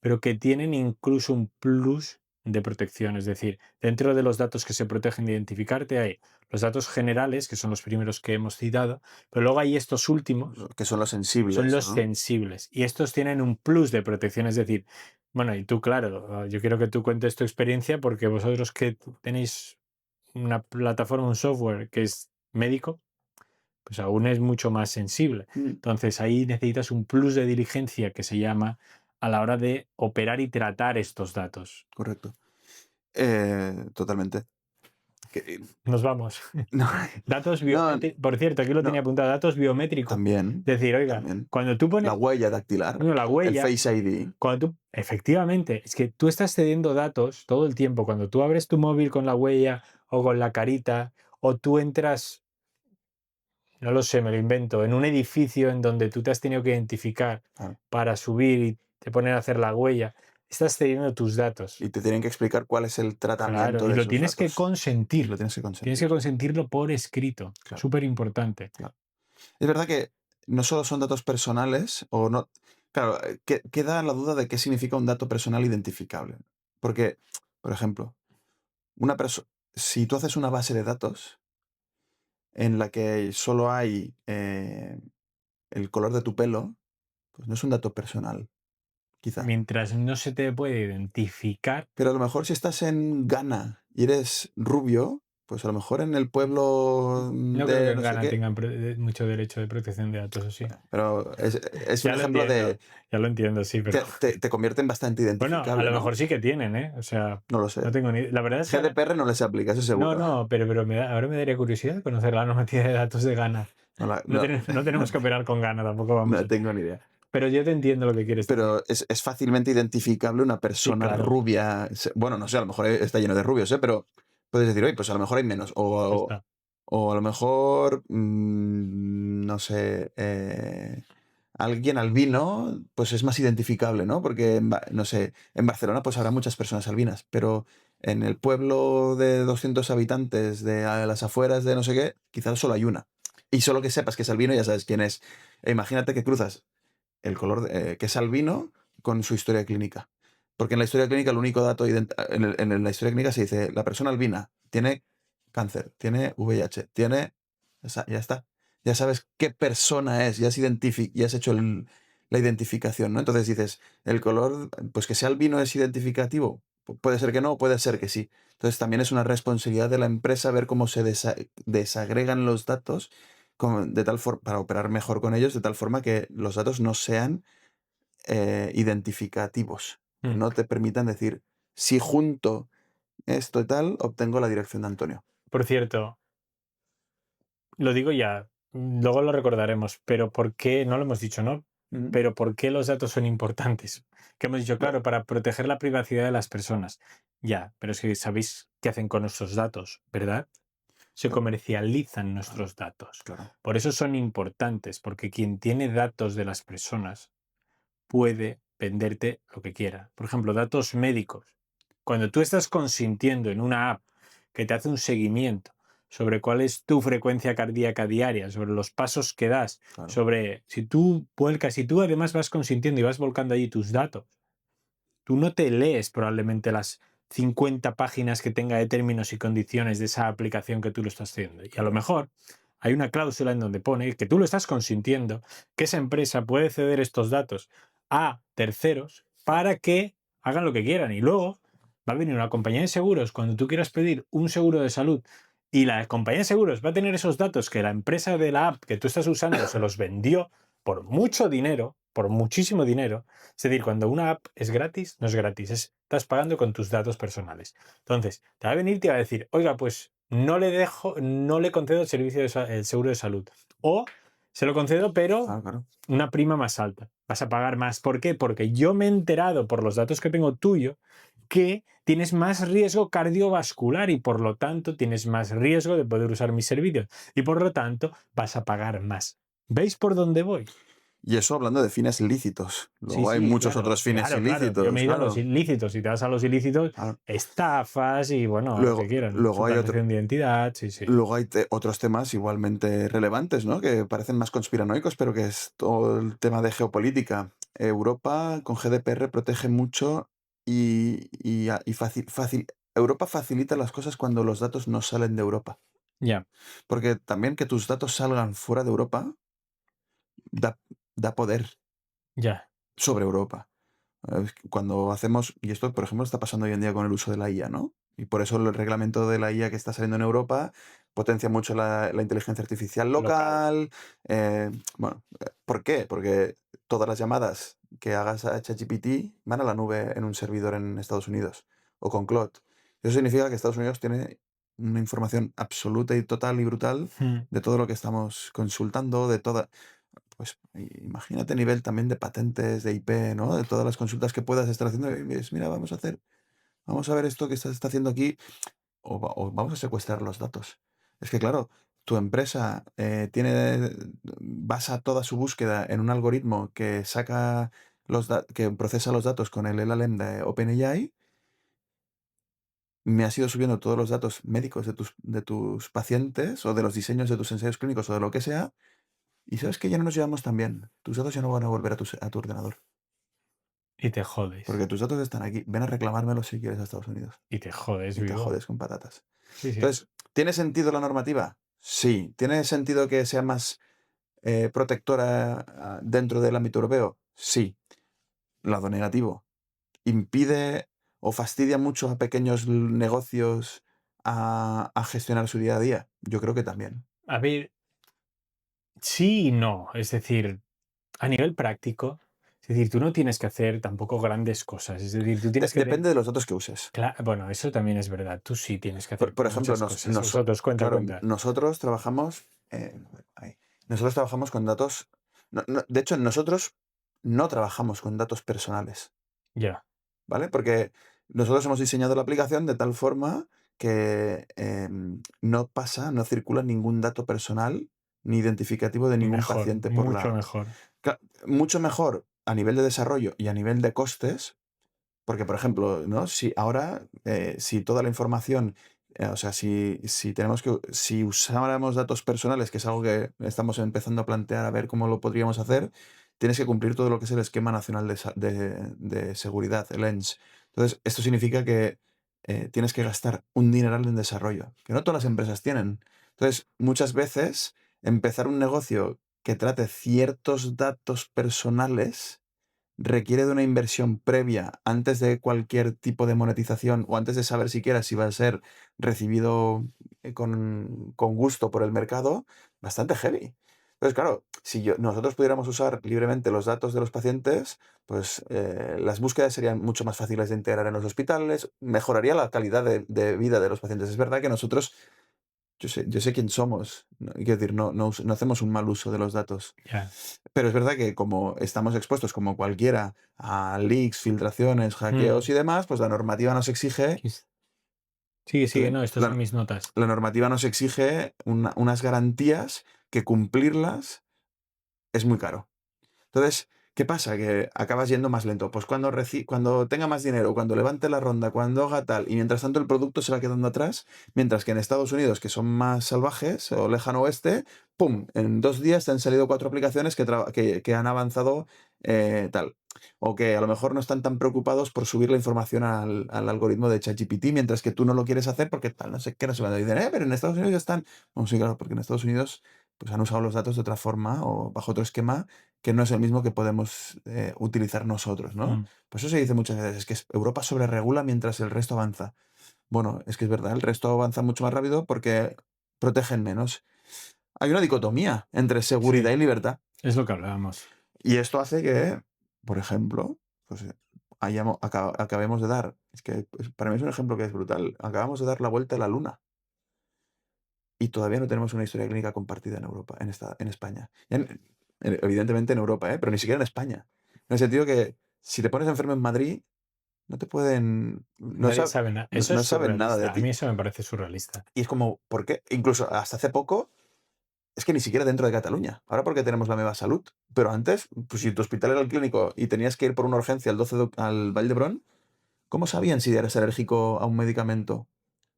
Speaker 2: pero que tienen incluso un plus de protección. Es decir, dentro de los datos que se protegen de identificarte hay los datos generales, que son los primeros que hemos citado, pero luego hay estos últimos,
Speaker 1: Que son los
Speaker 2: son
Speaker 1: sensibles,
Speaker 2: los
Speaker 1: ¿no?
Speaker 2: sensibles, y estos tienen un plus de protección. Es decir, bueno, y tú, claro, yo quiero que tú cuentes tu experiencia porque vosotros que tenéis una plataforma, un software que es médico, pues aún es mucho más sensible.
Speaker 1: Mm,
Speaker 2: Entonces ahí necesitas un plus de diligencia que se llama a la hora de operar y tratar estos datos.
Speaker 1: correcto. Totalmente. Que-
Speaker 2: Nos vamos.
Speaker 1: no,
Speaker 2: Datos
Speaker 1: no,
Speaker 2: biométricos. Por cierto, aquí lo tenía
Speaker 1: no.
Speaker 2: apuntado, datos biométricos.
Speaker 1: También,
Speaker 2: Es decir, oiga,
Speaker 1: también.
Speaker 2: cuando tú
Speaker 1: La
Speaker 2: pones,
Speaker 1: huella dactilar,
Speaker 2: bueno, la
Speaker 1: el
Speaker 2: huella,
Speaker 1: Face ID.
Speaker 2: cuando tú, efectivamente, es que tú estás cediendo datos todo el tiempo. Cuando tú abres tu móvil con la huella o con la carita, o tú entras, no lo sé, me lo invento, en un edificio en donde tú te has tenido que identificar
Speaker 1: Claro.
Speaker 2: para subir y te ponen a hacer la huella, estás cediendo tus datos.
Speaker 1: Y te tienen que explicar cuál es el
Speaker 2: Claro,
Speaker 1: tratamiento
Speaker 2: y
Speaker 1: de
Speaker 2: lo
Speaker 1: esos
Speaker 2: tienes que
Speaker 1: datos. Y lo
Speaker 2: consentir.
Speaker 1: tienes que
Speaker 2: Tienes que
Speaker 1: consentir.
Speaker 2: consentirlo por escrito.
Speaker 1: Claro,
Speaker 2: Súper importante.
Speaker 1: claro. Es verdad que no solo son datos personales, o no. Claro, queda la duda de qué significa un dato personal identificable. Porque, por ejemplo, una persona. Si tú haces una base de datos en la que solo hay el color de tu pelo, pues no es un dato personal, quizá.
Speaker 2: Mientras no se te puede identificar,
Speaker 1: Pero a lo mejor si estás en Ghana y eres rubio, pues a lo mejor en el pueblo
Speaker 2: no creo que
Speaker 1: de
Speaker 2: en
Speaker 1: no sé
Speaker 2: Ghana
Speaker 1: qué.
Speaker 2: tengan mucho derecho de protección de datos, ¿o sí?
Speaker 1: Pero es un
Speaker 2: Ya lo
Speaker 1: ejemplo
Speaker 2: entiendo,
Speaker 1: de
Speaker 2: ya lo entiendo, sí, pero
Speaker 1: te convierte en bastante
Speaker 2: bueno, a
Speaker 1: identificable,
Speaker 2: lo
Speaker 1: ¿no?
Speaker 2: mejor sí que tienen, ¿eh? O sea,
Speaker 1: No lo
Speaker 2: no
Speaker 1: sé.
Speaker 2: tengo ni... La verdad es que
Speaker 1: GDPR no les aplica, eso
Speaker 2: no,
Speaker 1: seguro.
Speaker 2: no, pero ahora me daría curiosidad conocer la normativa de datos de Ghana.
Speaker 1: No,
Speaker 2: No, no tenemos que operar con Ghana, tampoco vamos
Speaker 1: no
Speaker 2: a...
Speaker 1: tengo ni idea.
Speaker 2: Pero yo te entiendo lo que quieres decir.
Speaker 1: Pero es fácilmente identificable una
Speaker 2: Sí,
Speaker 1: persona
Speaker 2: claro,
Speaker 1: rubia. Bueno, no sé, a lo mejor está lleno de rubios, ¿eh? Pero puedes decir, oye, pues a lo mejor hay menos.
Speaker 2: ya está.
Speaker 1: O a lo mejor, no sé, alguien albino, pues es más identificable, ¿no? Porque, no sé, en Barcelona pues habrá muchas personas albinas, pero en el pueblo de 200 habitantes de a las afueras de no sé qué, quizás solo hay una. Y solo que sepas que es albino ya sabes quién es. E imagínate que cruzas el color que es albino con su historia clínica. Porque en la historia clínica el único dato, en la historia clínica se dice, la persona albina tiene cáncer, tiene VIH, tiene... Ya está. Ya sabes qué persona es, ya has hecho la identificación, ¿no? Entonces dices, el color, pues que sea albino es identificativo. Puede ser que no, puede ser que sí. Entonces también es una responsabilidad de la empresa ver cómo se desagregan los datos de tal forma, para operar mejor con ellos, de tal forma que los datos no sean identificativos, que
Speaker 2: Mm.
Speaker 1: no te permitan decir, si junto esto y tal, obtengo la dirección de Antonio.
Speaker 2: Por cierto, lo digo ya, luego lo recordaremos, pero ¿por qué? No lo hemos dicho, ¿no?
Speaker 1: Ujú.
Speaker 2: Pero ¿por qué los datos son importantes? Que hemos dicho,
Speaker 1: Bueno,
Speaker 2: claro, para proteger la privacidad de las personas. Ya, pero es que sabéis qué hacen con nuestros datos, ¿verdad? Se
Speaker 1: claro,
Speaker 2: comercializan
Speaker 1: claro,
Speaker 2: nuestros datos.
Speaker 1: claro.
Speaker 2: Por eso son importantes, porque quien tiene datos de las personas puede venderte lo que quiera. Por ejemplo, datos médicos. Cuando tú estás consintiendo en una app que te hace un seguimiento sobre cuál es tu frecuencia cardíaca diaria, sobre los pasos que das,
Speaker 1: Claro.
Speaker 2: sobre si tú vuelcas, si tú además vas consintiendo y vas volcando allí tus datos, tú no te lees probablemente las 50 páginas que tenga de términos y condiciones de esa aplicación que tú lo estás haciendo. Y a lo mejor hay una cláusula en donde pone que tú lo estás consintiendo, que esa empresa puede ceder estos datos a terceros para que hagan lo que quieran. Y luego va a venir una compañía de seguros cuando tú quieras pedir un seguro de salud y la compañía de seguros va a tener esos datos que la empresa de la app que tú estás usando se los vendió por mucho dinero, por muchísimo dinero. Es decir, cuando una app es gratis, no es gratis, estás pagando con tus datos personales. Entonces, te va a venir y te va a decir, oiga, pues no le concedo el servicio el seguro de salud. O se lo concedo, pero
Speaker 1: Claro.
Speaker 2: una prima más alta. Vas a pagar más. ¿Por qué? Porque yo me he enterado por los datos que tengo tuyo que tienes más riesgo cardiovascular y por lo tanto tienes más riesgo de poder usar mis servicios y por lo tanto vas a pagar más. ¿Veis por dónde voy?
Speaker 1: Y eso hablando de fines ilícitos.
Speaker 2: Sí,
Speaker 1: Luego hay
Speaker 2: sí,
Speaker 1: muchos
Speaker 2: claro,
Speaker 1: otros fines
Speaker 2: claro. Yo me
Speaker 1: ilícitos,
Speaker 2: he ido a los
Speaker 1: claro.
Speaker 2: ilícitos. Si te vas a los ilícitos,
Speaker 1: Claro.
Speaker 2: estafas y bueno, lo que quieran.
Speaker 1: Luego hay
Speaker 2: Suplantación de identidad, sí, sí.
Speaker 1: luego hay otros temas igualmente relevantes, ¿no? Que parecen más conspiranoicos, pero que es todo el tema de geopolítica. Europa con GDPR protege mucho y Europa facilita las cosas cuando los datos no salen de Europa.
Speaker 2: Ya,
Speaker 1: Porque también que tus datos salgan fuera de Europa da, da poder
Speaker 2: ya.
Speaker 1: sobre Europa. Cuando hacemos, y esto por ejemplo está pasando hoy en día con el uso de la IA, ¿no? Y por eso el reglamento de la IA que está saliendo en Europa potencia mucho la inteligencia artificial
Speaker 2: Local.
Speaker 1: local. Bueno, ¿por qué? Porque todas las llamadas que hagas a ChatGPT van a la nube en un servidor en Estados Unidos o con Claude. Eso significa que Estados Unidos tiene una información absoluta y total y brutal
Speaker 2: Mm.
Speaker 1: de todo lo que estamos consultando, de toda. Pues imagínate a nivel también de patentes, de IP, ¿no? De todas las consultas que puedas estar haciendo. Y dices, mira, vamos a ver esto que se está haciendo aquí, o vamos a secuestrar los datos. Es que claro, tu empresa basa toda su búsqueda en un algoritmo que saca que procesa los datos con el LLM de OpenAI. Me has ido subiendo todos los datos médicos de tus pacientes o de los diseños de tus ensayos clínicos o de lo que sea. Y sabes que ya no nos llevamos tan bien. Tus datos ya no van a volver a tu ordenador.
Speaker 2: Y te jodes.
Speaker 1: Porque tus datos están aquí. Ven a reclamármelos si quieres a Estados Unidos.
Speaker 2: Y te jodes,
Speaker 1: Y te
Speaker 2: vivo.
Speaker 1: jodes con patatas.
Speaker 2: Sí, sí.
Speaker 1: Entonces, ¿tiene sentido la normativa? Sí. ¿Tiene sentido que sea más protectora dentro del ámbito europeo? Sí. Lado negativo. ¿Impide o fastidia mucho a pequeños negocios a gestionar su día a día? Yo creo que también.
Speaker 2: A ver, sí y no. Es decir, a nivel práctico, es decir, tú no tienes que hacer tampoco grandes cosas. Es decir, tú tienes que...
Speaker 1: Depende de los datos que uses.
Speaker 2: Bueno, eso también es verdad. Tú sí tienes que hacer
Speaker 1: Por ejemplo,
Speaker 2: muchas cosas. Vosotros, cuenta,
Speaker 1: claro,
Speaker 2: cuenta.
Speaker 1: nosotros trabajamos, nosotros trabajamos con datos. De hecho, nosotros no trabajamos con datos personales,
Speaker 2: Ya,
Speaker 1: ¿vale? Porque nosotros hemos diseñado la aplicación de tal forma que no circula ningún dato personal ni identificativo de ningún
Speaker 2: mejor,
Speaker 1: paciente por la
Speaker 2: mucho
Speaker 1: app.
Speaker 2: mejor.
Speaker 1: Mucho mejor a nivel de desarrollo y a nivel de costes. Porque, por ejemplo, ¿no? Si ahora, si toda la información, o sea, si usáramos datos personales, que es algo que estamos empezando a plantear a ver cómo lo podríamos hacer, tienes que cumplir todo lo que es el Esquema Nacional de Seguridad, el ENS. Entonces, esto significa que tienes que gastar un dineral en desarrollo, que no todas las empresas tienen. Entonces, muchas veces, empezar un negocio que trate ciertos datos personales requiere de una inversión previa antes de cualquier tipo de monetización o antes de saber siquiera si va a ser recibido con gusto por el mercado, bastante heavy. Entonces, claro, si nosotros pudiéramos usar libremente los datos de los pacientes, pues las búsquedas serían mucho más fáciles de integrar en los hospitales, mejoraría la calidad de vida de los pacientes. Es verdad que nosotros, yo sé quién somos, quiero decir, no hacemos un mal uso de los datos.
Speaker 2: Ya.
Speaker 1: Pero es verdad que como estamos expuestos, como cualquiera, a leaks, filtraciones, hackeos y demás, pues la normativa nos exige.
Speaker 2: Sigue, sigue,
Speaker 1: La,
Speaker 2: no, estas son mis notas.
Speaker 1: la normativa nos exige unas garantías que cumplirlas es muy caro. Entonces, ¿Qué pasa? Que acabas yendo más lento. Pues cuando tenga más dinero, cuando levante la ronda, cuando haga tal, y mientras tanto el producto se va quedando atrás, mientras que en Estados Unidos, que son más salvajes, o lejano oeste, ¡pum! En 2 días te han salido 4 aplicaciones que han avanzado tal. O que a lo mejor no están tan preocupados por subir la información al algoritmo de ChatGPT, mientras que tú no lo quieres hacer porque tal, no sé qué, no sé cuándo. Y dicen, pero en Estados Unidos ya están. Bueno, sí, claro, porque en Estados Unidos pues han usado los datos de otra forma o bajo otro esquema que no es el mismo que podemos utilizar nosotros, ¿no?
Speaker 2: Mm,
Speaker 1: Pues eso se dice muchas veces, es que Europa sobreregula mientras el resto avanza. Bueno, es que es verdad, el resto avanza mucho más rápido porque protegen menos. Hay una dicotomía entre seguridad
Speaker 2: sí,
Speaker 1: y libertad.
Speaker 2: es lo que hablábamos.
Speaker 1: Y esto hace que, por ejemplo, pues acabemos de dar, es que pues, para mí es un ejemplo que es brutal, acabamos de dar la vuelta a la Luna y todavía no tenemos una historia clínica compartida en Europa, en España. Evidentemente en Europa, pero ni siquiera en España. En el sentido que si te pones enfermo en Madrid, no te pueden,
Speaker 2: Nadie sabe nada. Eso es
Speaker 1: no saben nada de
Speaker 2: surrealista. A mí
Speaker 1: ti.
Speaker 2: eso me parece surrealista.
Speaker 1: Y es como, ¿por qué? Incluso hasta hace poco, es que ni siquiera dentro de Cataluña. Ahora porque tenemos la Meva Salud. Pero antes, pues si tu hospital era el clínico y tenías que ir por una urgencia al Vall d'Hebron, ¿cómo sabían si eres alérgico a un medicamento?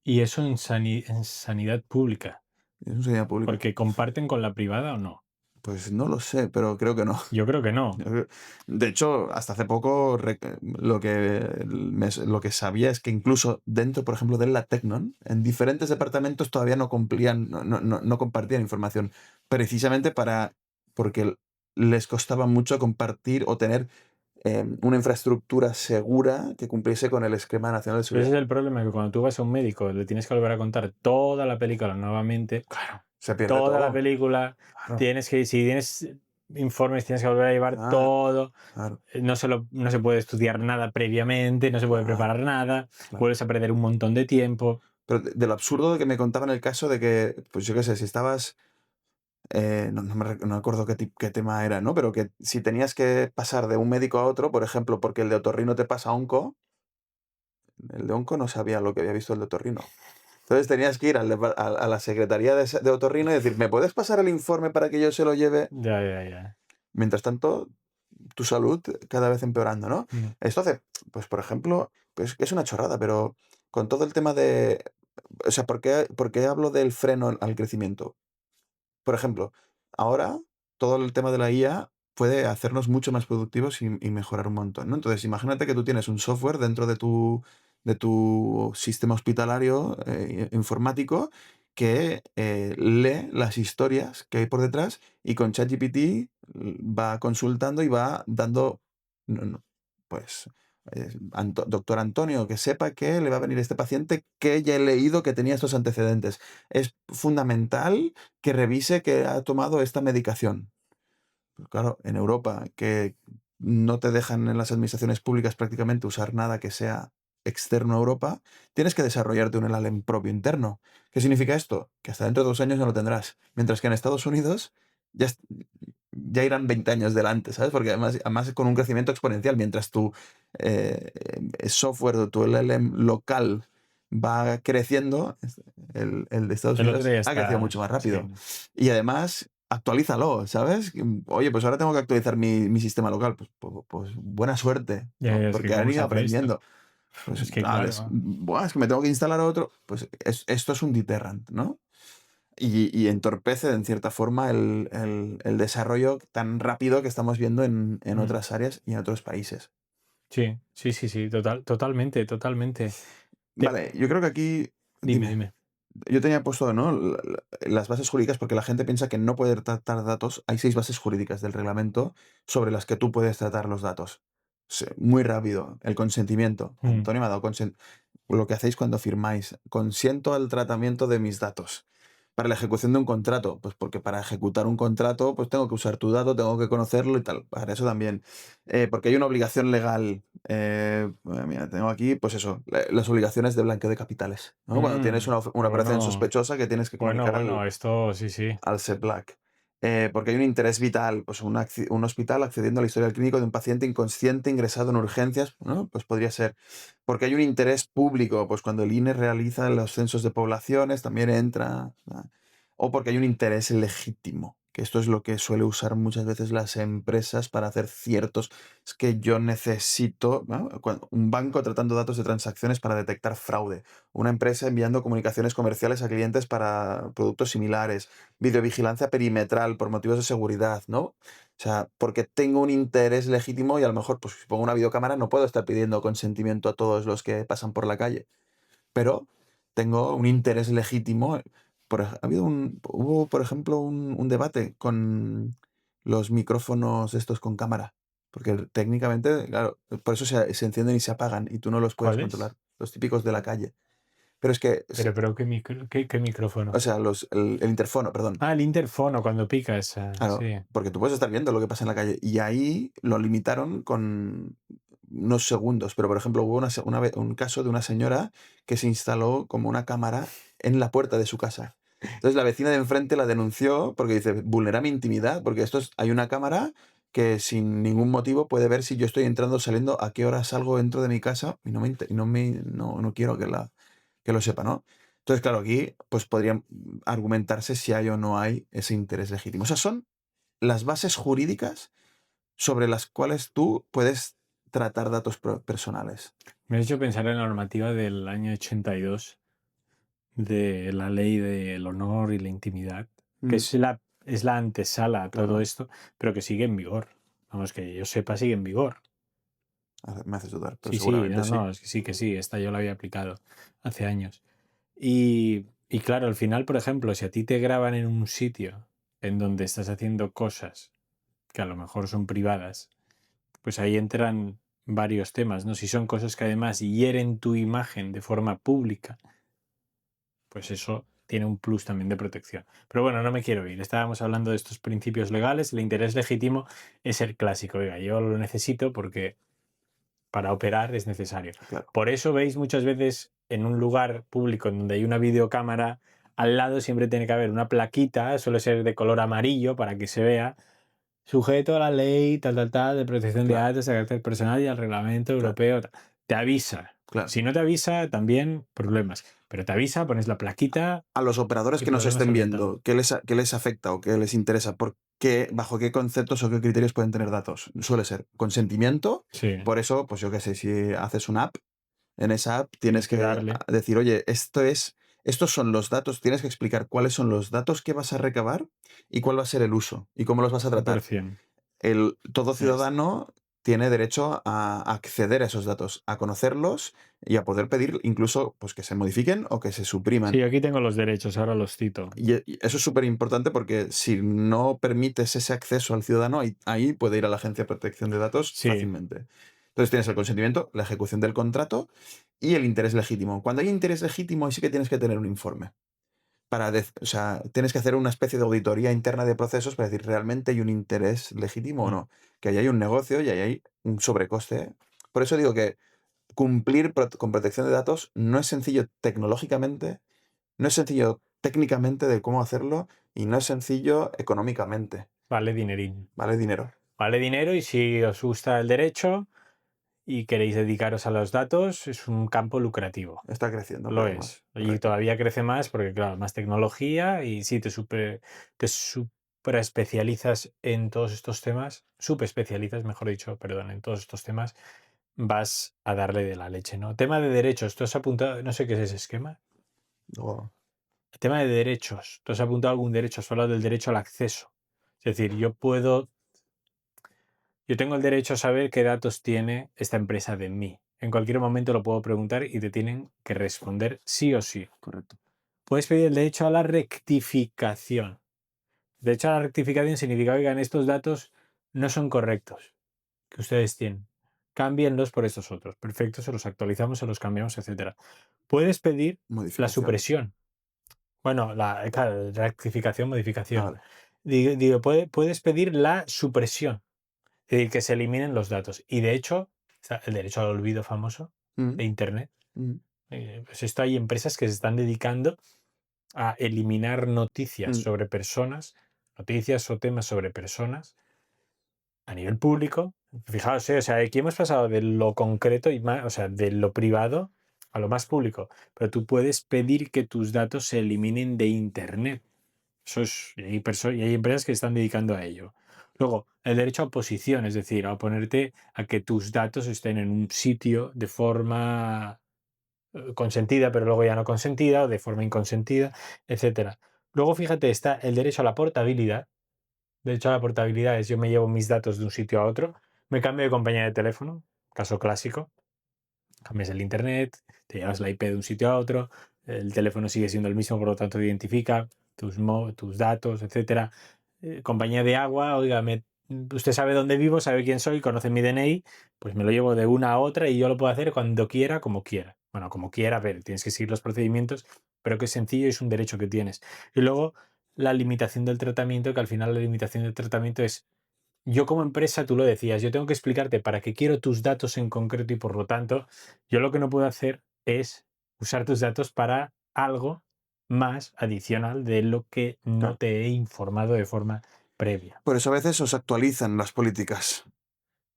Speaker 2: Y eso en sanidad pública,
Speaker 1: Eso sería público.
Speaker 2: porque comparten con la privada o no.
Speaker 1: Pues no lo sé, pero creo que no.
Speaker 2: Yo creo que no.
Speaker 1: De hecho, hasta hace poco lo que sabía es que incluso dentro, por ejemplo, del Latecnon, en diferentes departamentos todavía no cumplían, no compartían información, precisamente porque les costaba mucho compartir o tener una infraestructura segura que cumpliese con el esquema nacional de
Speaker 2: Pero ese
Speaker 1: seguridad.
Speaker 2: es el problema, que cuando tú vas a un médico le tienes que volver a contar toda la película nuevamente,
Speaker 1: Claro, se pierde
Speaker 2: toda la
Speaker 1: todo.
Speaker 2: película,
Speaker 1: Claro,
Speaker 2: tienes que, si tienes informes, tienes que volver a llevar
Speaker 1: claro,
Speaker 2: todo,
Speaker 1: claro,
Speaker 2: no se puede estudiar nada previamente, no se puede
Speaker 1: claro,
Speaker 2: preparar nada,
Speaker 1: claro.
Speaker 2: vuelves a perder un montón de tiempo.
Speaker 1: Pero de lo absurdo de que me contaban el caso de que, pues yo qué sé, si estabas, no me acuerdo qué tema era, ¿no? Pero que si tenías que pasar de un médico a otro, por ejemplo, porque el de otorrino te pasa a onco, el de onco no sabía lo que había visto el de otorrino. Entonces tenías que ir a la secretaría de otorrino y decir, ¿me puedes pasar el informe para que yo se lo lleve?
Speaker 2: Ya, ya, ya.
Speaker 1: Mientras tanto, tu salud cada vez empeorando, ¿no?
Speaker 2: Mm.
Speaker 1: Esto hace, pues por ejemplo, pues es una chorrada, pero con todo el tema de, o sea, ¿por qué hablo del freno al crecimiento? Por ejemplo, ahora todo el tema de la IA puede hacernos mucho más productivos y mejorar un montón, ¿no? Entonces, imagínate que tú tienes un software dentro de tu sistema hospitalario informático que lee las historias que hay por detrás y con ChatGPT va consultando y va dando, pues, doctor Antonio, que sepa que le va a venir este paciente que ya he leído que tenía estos antecedentes. Es fundamental que revise que ha tomado esta medicación. Pero claro, en Europa, que no te dejan en las administraciones públicas prácticamente usar nada que sea externo a Europa, tienes que desarrollarte un LLM propio interno. ¿Qué significa esto? Que hasta dentro de 2 años no lo tendrás. Mientras que en Estados Unidos ya, ya irán 20 años delante, ¿sabes? Porque además con un crecimiento exponencial, mientras tu software o tu LLM local va creciendo, el de Estados
Speaker 2: El otro
Speaker 1: Unidos
Speaker 2: día
Speaker 1: ha crecido
Speaker 2: está,
Speaker 1: mucho más
Speaker 2: sí,
Speaker 1: rápido. Y además, actualízalo, ¿sabes? Oye, pues ahora tengo que actualizar mi sistema local. Pues buena suerte,
Speaker 2: ya,
Speaker 1: ¿no?
Speaker 2: ya, es que
Speaker 1: Porque han
Speaker 2: cómo se
Speaker 1: ido
Speaker 2: hace esto.
Speaker 1: aprendiendo. Pues
Speaker 2: Es que claro,
Speaker 1: buah, es que me tengo que instalar otro. Pues esto es un deterrent, ¿no? Y entorpece, en cierta forma, el desarrollo tan rápido que estamos viendo en
Speaker 2: mm,
Speaker 1: otras áreas y en otros países.
Speaker 2: sí, sí, sí, sí, totalmente, totalmente. Te-
Speaker 1: Vale, yo creo que aquí,
Speaker 2: Dime,
Speaker 1: dime,
Speaker 2: dime.
Speaker 1: yo tenía puesto, ¿no? Las bases jurídicas porque la gente piensa que no puede tratar datos. Hay 6 bases jurídicas del reglamento sobre las que tú puedes tratar los datos. Sí, muy rápido. El consentimiento.
Speaker 2: Mm,
Speaker 1: Antonio me ha dado lo que hacéis cuando firmáis. Consiento al tratamiento de mis datos. Para la ejecución de un contrato, pues porque para ejecutar un contrato, pues tengo que usar tu dato, tengo que conocerlo y tal. Para eso también. Porque hay una obligación legal. Mira, tengo aquí, pues eso, las obligaciones de blanqueo de capitales, ¿no? Cuando tienes
Speaker 2: mm,
Speaker 1: una operación
Speaker 2: bueno,
Speaker 1: sospechosa que tienes que
Speaker 2: bueno,
Speaker 1: comunicar
Speaker 2: bueno, esto sí, sí.
Speaker 1: al SEPLAC. Porque hay un interés vital, pues un hospital accediendo al historial clínico de un paciente inconsciente ingresado en urgencias, ¿no? Pues podría ser. Porque hay un interés público, pues cuando el INE realiza los censos de poblaciones también entra. ¿no? O porque hay un interés legítimo, que esto es lo que suele usar muchas veces las empresas para hacer ciertos... Es que yo necesito, ¿no? Un banco tratando datos de transacciones para detectar fraude, una empresa enviando comunicaciones comerciales a clientes para productos similares, videovigilancia perimetral por motivos de seguridad, ¿no? O sea, porque tengo un interés legítimo y a lo mejor, pues si pongo una videocámara no puedo estar pidiendo consentimiento a todos los que pasan por la calle, pero tengo un interés legítimo. Hubo, por ejemplo, un debate con los micrófonos estos con cámara, porque técnicamente, claro, por eso se encienden y se apagan y tú no los puedes
Speaker 2: ¿Cuáles?
Speaker 1: controlar, los típicos de la calle. Pero es que,
Speaker 2: Pero ¿qué micrófono?
Speaker 1: o sea, el interfono, perdón.
Speaker 2: Ah, el interfono cuando picas.
Speaker 1: Claro,
Speaker 2: Sí.
Speaker 1: porque tú puedes estar viendo lo que pasa en la calle. Y ahí lo limitaron con unos segundos. Pero, por ejemplo, hubo un caso de una señora que se instaló como una cámara en la puerta de su casa. Entonces la vecina de enfrente la denunció porque dice, vulnera mi intimidad, porque hay una cámara que sin ningún motivo puede ver si yo estoy entrando o saliendo, a qué hora salgo dentro de mi casa y no quiero que lo sepa, ¿no? Entonces, claro, aquí pues podría argumentarse si hay o no hay ese interés legítimo. O sea, son las bases jurídicas sobre las cuales tú puedes tratar datos personales.
Speaker 2: Me ha hecho pensar en la normativa del año 82 de la ley del honor y la intimidad, que
Speaker 1: Mm,
Speaker 2: es la antesala a todo
Speaker 1: claro,
Speaker 2: esto, pero que sigue en vigor. Vamos, que yo sepa, sigue en vigor.
Speaker 1: me haces dudar, pero
Speaker 2: Sí, sí,
Speaker 1: seguramente
Speaker 2: no,
Speaker 1: sí.
Speaker 2: no, es que sí, esta yo la había aplicado hace años. Y claro, al final, por ejemplo, si a ti te graban en un sitio en donde estás haciendo cosas que a lo mejor son privadas, pues ahí entran varios temas, ¿no? Si son cosas que además hieren tu imagen de forma pública, pues eso tiene un plus también de protección. Pero bueno, no me quiero ir. Estábamos hablando de estos principios legales. El interés legítimo es el clásico. Oiga, yo lo necesito porque para operar es necesario.
Speaker 1: Claro,
Speaker 2: Por eso veis muchas veces en un lugar público en donde hay una videocámara, al lado siempre tiene que haber una plaquita, suele ser de color amarillo para que se vea, sujeto a la ley, de protección de
Speaker 1: claro,
Speaker 2: datos de carácter personal y al reglamento
Speaker 1: claro,
Speaker 2: europeo. Te avisa.
Speaker 1: claro.
Speaker 2: Si no te avisa, también problemas. Pero te avisa, pones la plaquita
Speaker 1: A los operadores
Speaker 2: y
Speaker 1: que nos
Speaker 2: problema
Speaker 1: estén
Speaker 2: solventado.
Speaker 1: viendo, qué les afecta o qué les interesa? ¿Bajo qué conceptos o qué criterios pueden tener datos? Suele ser consentimiento.
Speaker 2: Sí,
Speaker 1: Por eso, pues yo qué sé, si haces una app, en esa app tienes
Speaker 2: tienes que
Speaker 1: que
Speaker 2: darle
Speaker 1: decir, oye, estos son los datos, tienes que explicar cuáles son los datos que vas a recabar y cuál va a ser el uso y cómo los vas a tratar.
Speaker 2: 100%.
Speaker 1: Todo
Speaker 2: Es-
Speaker 1: ciudadano tiene derecho a acceder a esos datos, a conocerlos y a poder pedir incluso pues, que se modifiquen o que se
Speaker 2: Sí,
Speaker 1: supriman.
Speaker 2: aquí tengo los derechos, ahora los cito.
Speaker 1: Y eso es súper importante porque si no permites ese acceso al ciudadano, ahí puede ir a la Agencia de Protección de Datos
Speaker 2: Sí,
Speaker 1: fácilmente. Entonces tienes el consentimiento, la ejecución del contrato y el interés legítimo. Cuando hay interés legítimo, ahí sí que tienes que tener un informe. O sea, tienes que hacer una especie de auditoría interna de procesos para decir, ¿realmente hay un interés legítimo o
Speaker 2: mm,
Speaker 1: no? Que ahí hay un negocio y ahí hay un sobrecoste. ¿Eh? Por eso digo que cumplir con protección de datos no es sencillo tecnológicamente, no es sencillo técnicamente de cómo hacerlo y no es sencillo económicamente.
Speaker 2: vale dinerín.
Speaker 1: Vale dinero.
Speaker 2: Vale dinero y si os gusta el derecho y queréis dedicaros a los datos, es un campo lucrativo.
Speaker 1: Está creciendo
Speaker 2: Lo
Speaker 1: cada vez más.
Speaker 2: es. Y
Speaker 1: Correcto.
Speaker 2: todavía crece más porque, claro, más tecnología y sí, te super especializas en todos estos temas, subespecializas, mejor dicho, perdón, en todos estos temas, vas a darle de la leche, ¿no? Tema de derechos, tú has apuntado, no sé qué es ese esquema.
Speaker 1: Luego,
Speaker 2: Tema de derechos, tú has apuntado algún derecho, has hablado del derecho al acceso. Es decir, yo tengo el derecho a saber qué datos tiene esta empresa de mí. En cualquier momento lo puedo preguntar y te tienen que responder sí o sí.
Speaker 1: correcto.
Speaker 2: Puedes pedir el derecho a la rectificación. De hecho, a la rectificación significa, oigan, estos datos no son correctos que ustedes tienen. Cámbienlos por estos otros. Perfecto, se los actualizamos, se los cambiamos, etcétera. Puedes pedir la
Speaker 1: Modificación.
Speaker 2: supresión. Bueno, claro, rectificación,
Speaker 1: Ah,
Speaker 2: modificación.
Speaker 1: vale.
Speaker 2: Puedes pedir la supresión, es decir, que se eliminen los datos. Y de hecho, el derecho al olvido famoso
Speaker 1: Mm,
Speaker 2: de Internet.
Speaker 1: mm,
Speaker 2: Pues esto hay empresas que se están dedicando a eliminar noticias
Speaker 1: mm,
Speaker 2: sobre personas, noticias o temas sobre personas a nivel público. Fijaos, o sea, aquí hemos pasado de lo concreto y más, o sea, de lo privado a lo más público, pero tú puedes pedir que tus datos se eliminen de Internet. Y hay empresas que están dedicando a ello. Luego, el derecho a posición, es decir, a ponerte a que tus datos estén en un sitio de forma consentida, pero luego ya no consentida, o de forma inconsentida, etcétera. Luego, fíjate, está el derecho a la portabilidad. Derecho a la portabilidad es yo me llevo mis datos de un sitio a otro, me cambio de compañía de teléfono, caso clásico, cambias el internet, te llevas la IP de un sitio a otro, el teléfono sigue siendo el mismo, por lo tanto identifica tus datos, etcétera. Compañía de agua, oiga, usted sabe dónde vivo, sabe quién soy, conoce mi DNI, pues me lo llevo de una a otra y yo lo puedo hacer cuando quiera, como quiera. Bueno, como quiera, a ver, tienes que seguir los procedimientos, pero que es sencillo y es un derecho que tienes. Y luego la limitación del tratamiento, que al final la limitación del tratamiento es yo como empresa, tú lo decías, yo tengo que explicarte para qué quiero tus datos en concreto y por lo tanto, yo lo que no puedo hacer es usar tus datos para algo más adicional de lo que no
Speaker 1: Claro.
Speaker 2: te he informado de forma previa.
Speaker 1: Por eso a veces os actualizan las políticas.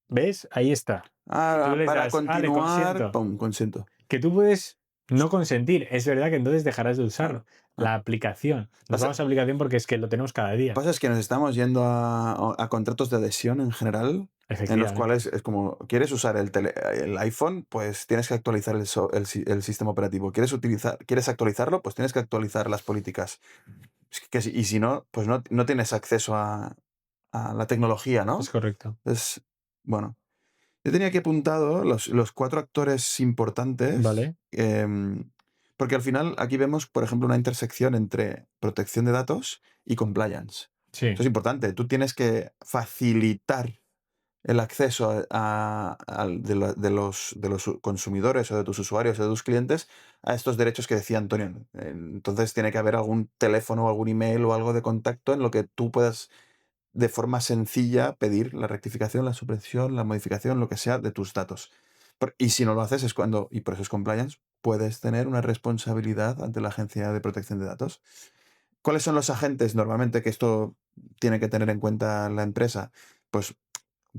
Speaker 2: ¿Ves? Ahí está. Tú les
Speaker 1: Para
Speaker 2: das, le
Speaker 1: continuar,
Speaker 2: consiento.
Speaker 1: pum, consiento.
Speaker 2: Que tú puedes no consentir. Es verdad que entonces dejarás de
Speaker 1: Claro.
Speaker 2: usarlo. La aplicación. Nos
Speaker 1: Pasa,
Speaker 2: vamos a aplicación porque es que lo tenemos cada día.
Speaker 1: pasa es que nos estamos yendo a contratos de adhesión en general, en los
Speaker 2: Efectivamente.
Speaker 1: cuales es como, ¿quieres usar el iPhone? Pues tienes que actualizar el sistema operativo. ¿Quieres actualizarlo? Pues tienes que actualizar las políticas. Y si no, pues no tienes acceso a la tecnología,
Speaker 2: Es
Speaker 1: ¿no?
Speaker 2: correcto.
Speaker 1: Es, bueno, yo tenía aquí apuntado los 4 actores importantes,
Speaker 2: Vale.
Speaker 1: porque al final aquí vemos, por ejemplo, una intersección entre protección de datos y compliance. Eso
Speaker 2: Sí.
Speaker 1: es importante. Tú tienes que facilitar el acceso de los consumidores o de tus usuarios o de tus clientes a estos derechos que decía Antonio. Entonces tiene que haber algún teléfono o algún email o algo de contacto en lo que tú puedas de forma sencilla pedir la rectificación, la supresión, la modificación, lo que sea de tus datos. Y si no lo haces es cuando, y por eso es compliance, puedes tener una responsabilidad ante la Agencia de Protección de Datos. ¿Cuáles son los agentes normalmente que esto tiene que tener en cuenta la empresa? Pues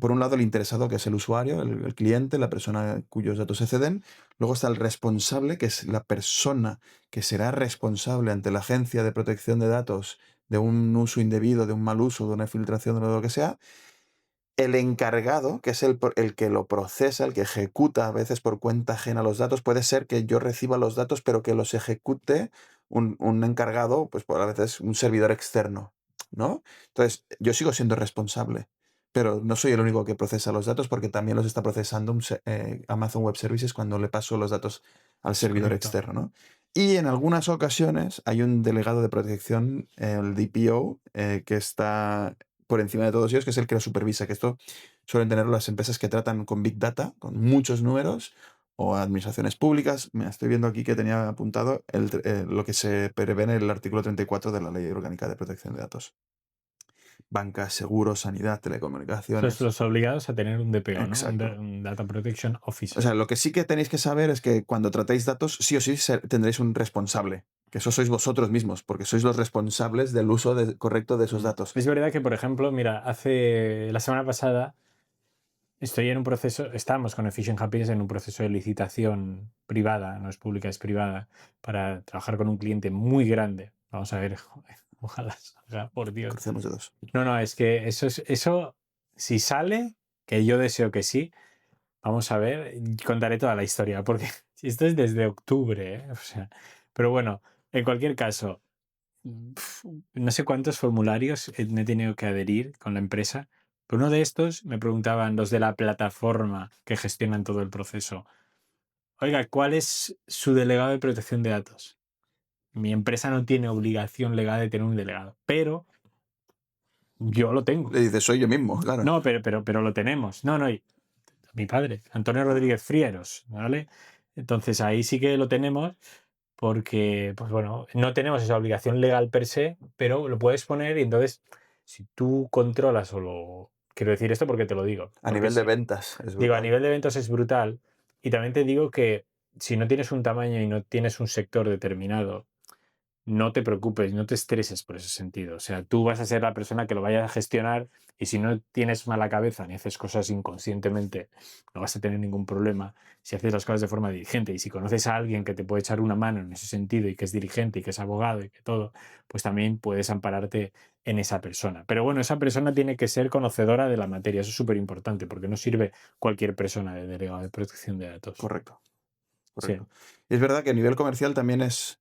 Speaker 1: por un lado el interesado, que es el usuario, el cliente, la persona cuyos datos se ceden. Luego está el responsable, que es la persona que será responsable ante la Agencia de Protección de Datos de un uso indebido, de un mal uso, de una filtración, de lo que sea. El encargado, que es el que lo procesa, el que ejecuta a veces por cuenta ajena los datos. Puede ser que yo reciba los datos, pero que los ejecute un encargado, pues a veces un servidor externo, ¿no? Entonces, yo sigo siendo responsable, pero no soy el único que procesa los datos porque también los está procesando Amazon Web Services cuando le paso los datos al
Speaker 2: Es
Speaker 1: servidor
Speaker 2: correcto.
Speaker 1: externo, ¿no? Y en algunas ocasiones hay un delegado de protección, el DPO, que está por encima de todos ellos, que es el que lo supervisa, que esto suelen tener las empresas que tratan con Big Data, con muchos números, o administraciones públicas. Mira, estoy viendo aquí que tenía apuntado lo que se prevé en el artículo 34 de la Ley Orgánica de Protección de Datos. Bancas, seguros, sanidad,
Speaker 2: Sois
Speaker 1: telecomunicaciones.
Speaker 2: los obligados a tener un DPO, ¿no?
Speaker 1: Exacto.
Speaker 2: Un Data Protection
Speaker 1: O
Speaker 2: Officer.
Speaker 1: sea, lo que sí que tenéis que saber es que cuando tratéis datos, sí o sí tendréis un responsable, que eso sois vosotros mismos, porque sois los responsables del uso correcto de esos datos.
Speaker 2: Es verdad que, por ejemplo, mira, la semana pasada estábamos con Efficient Happiness en un proceso de licitación privada, no es pública, es privada, para trabajar con un cliente muy grande. Vamos a ver, joder, ojalá salga, por Dios.
Speaker 1: Crucemos dedos.
Speaker 2: No, es que eso, si sale, que yo deseo que sí, vamos a ver, contaré toda la historia, porque esto es desde octubre, ¿eh? O sea, pero bueno, en cualquier caso, no sé cuántos formularios me he tenido que adherir con la empresa, pero uno de estos me preguntaban los de la plataforma que gestionan todo el proceso. Oiga, ¿cuál es su delegado de protección de datos? Mi empresa no tiene obligación legal de tener un delegado, pero yo lo tengo.
Speaker 1: Le dices, soy yo mismo, claro.
Speaker 2: No, pero lo tenemos. No, y mi padre, Antonio Rodríguez Frieros, ¿vale? Entonces ahí sí que lo tenemos porque, pues bueno, no tenemos esa obligación legal per se, pero lo puedes poner y entonces, si tú controlas Quiero decir esto porque te lo digo.
Speaker 1: A
Speaker 2: Porque
Speaker 1: nivel de ventas, es
Speaker 2: digo, a
Speaker 1: brutal.
Speaker 2: nivel de eventos es brutal. Y también te digo que si no tienes un tamaño y no tienes un sector determinado, no te preocupes, no te estreses por ese sentido. O sea, tú vas a ser la persona que lo vaya a gestionar y si no tienes mala cabeza ni haces cosas inconscientemente, no vas a tener ningún problema si haces las cosas de forma diligente. Y si conoces a alguien que te puede echar una mano en ese sentido y que es dirigente y que es abogado y que todo, pues también puedes ampararte en esa persona. Pero bueno, esa persona tiene que ser conocedora de la materia. Eso es súper importante porque no sirve cualquier persona de delegado de protección de datos.
Speaker 1: Correcto,
Speaker 2: Sí,
Speaker 1: correcto. Y es verdad que a nivel comercial también es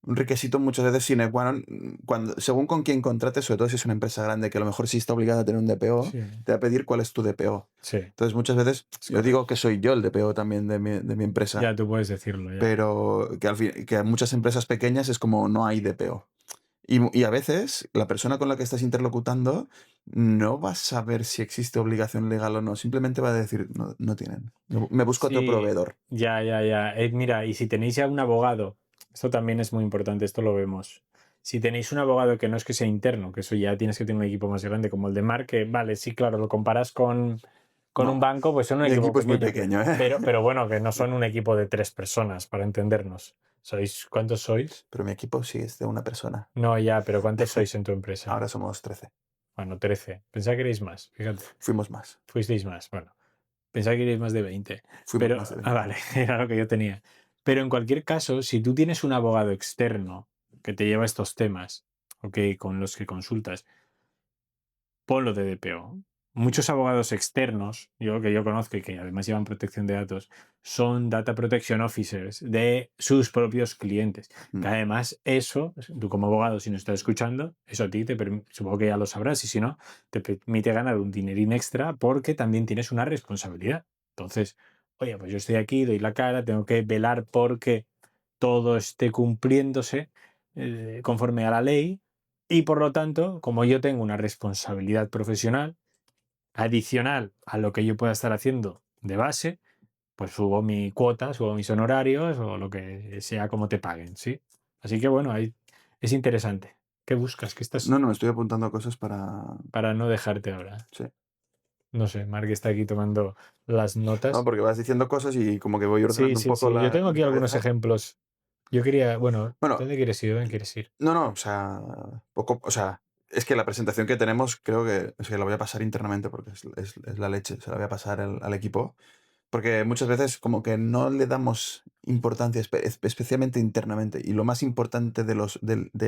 Speaker 1: un requisito muchas veces sine qua non, cuando, según con quién contrates, sobre todo si es una empresa grande, que a lo mejor sí está obligada a tener un DPO,
Speaker 2: sí,
Speaker 1: te va a pedir cuál es tu DPO.
Speaker 2: sí,
Speaker 1: Entonces, muchas veces
Speaker 2: es
Speaker 1: yo digo
Speaker 2: correcto.
Speaker 1: que soy yo el DPO también de mi empresa,
Speaker 2: Ya tú puedes decirlo, ya.
Speaker 1: pero que, que a muchas empresas pequeñas es como no hay DPO. Y a veces la persona con la que estás interlocutando no va a saber si existe obligación legal o no, simplemente va a decir, no, no tienen. Me busco otro
Speaker 2: Sí,
Speaker 1: proveedor.
Speaker 2: ya, ya, ya. Mira, y si tenéis ya un abogado, esto también es muy importante, esto lo vemos. Si tenéis un abogado que no es que sea interno, que eso ya tienes que tener un equipo más grande como el de Mark, que vale, sí, claro, lo comparas con un
Speaker 1: No,
Speaker 2: banco, pues son un
Speaker 1: mi
Speaker 2: equipo
Speaker 1: equipo es muy
Speaker 2: pequeño.
Speaker 1: pequeño, ¿eh?
Speaker 2: Pero bueno, que no son un equipo de 3 personas, para entendernos. ¿Cuántos sois?
Speaker 1: Pero mi equipo sí es de una persona.
Speaker 2: No, ya, pero ¿cuántos sois en tu empresa?
Speaker 1: Ahora somos 13.
Speaker 2: Bueno, 13. Pensaba que erais más, fíjate.
Speaker 1: Fuimos más.
Speaker 2: Fuisteis más, bueno. Pensaba que iréis más de 20.
Speaker 1: Fuimos más de 20.
Speaker 2: Vale, era lo que yo tenía. Pero en cualquier caso, si tú tienes un abogado externo que te lleva estos temas, ok, con los que consultas, ponlo de DPO. Muchos abogados externos, que yo conozco y que además llevan protección de datos, son data protection officers de sus propios clientes. Que
Speaker 1: Mm.
Speaker 2: además eso, tú como abogado, si no estás escuchando, eso a ti te supongo que ya lo sabrás y si no, te permite ganar un dinerín extra porque también tienes una responsabilidad. Entonces, oye, pues yo estoy aquí, doy la cara, tengo que velar porque todo esté cumpliéndose conforme a la ley y por lo tanto, como yo tengo una responsabilidad profesional adicional a lo que yo pueda estar haciendo de base, pues subo mi cuota, subo mis honorarios o lo que sea como te paguen, ¿sí? Así que bueno, ahí es interesante. ¿Qué buscas? ¿Qué estás
Speaker 1: No, no, estoy apuntando cosas
Speaker 2: para no dejarte ahora?
Speaker 1: Sí.
Speaker 2: No sé, Mark está aquí tomando las
Speaker 1: No,
Speaker 2: notas.
Speaker 1: porque vas diciendo cosas y como que voy
Speaker 2: Sí,
Speaker 1: ordenando un
Speaker 2: sí,
Speaker 1: poco
Speaker 2: sí. Yo tengo
Speaker 1: mi
Speaker 2: aquí algunos
Speaker 1: cabeza.
Speaker 2: ejemplos. Yo quería, bueno,
Speaker 1: Bueno,
Speaker 2: ¿dónde quieres ir? ¿Dónde quieres ir?
Speaker 1: no, no, o sea, poco, o sea, es que la presentación que tenemos creo que es que la voy a pasar internamente porque es la leche, se la voy a pasar al equipo. Porque muchas veces como que no le damos importancia, especialmente internamente. Y lo más importante de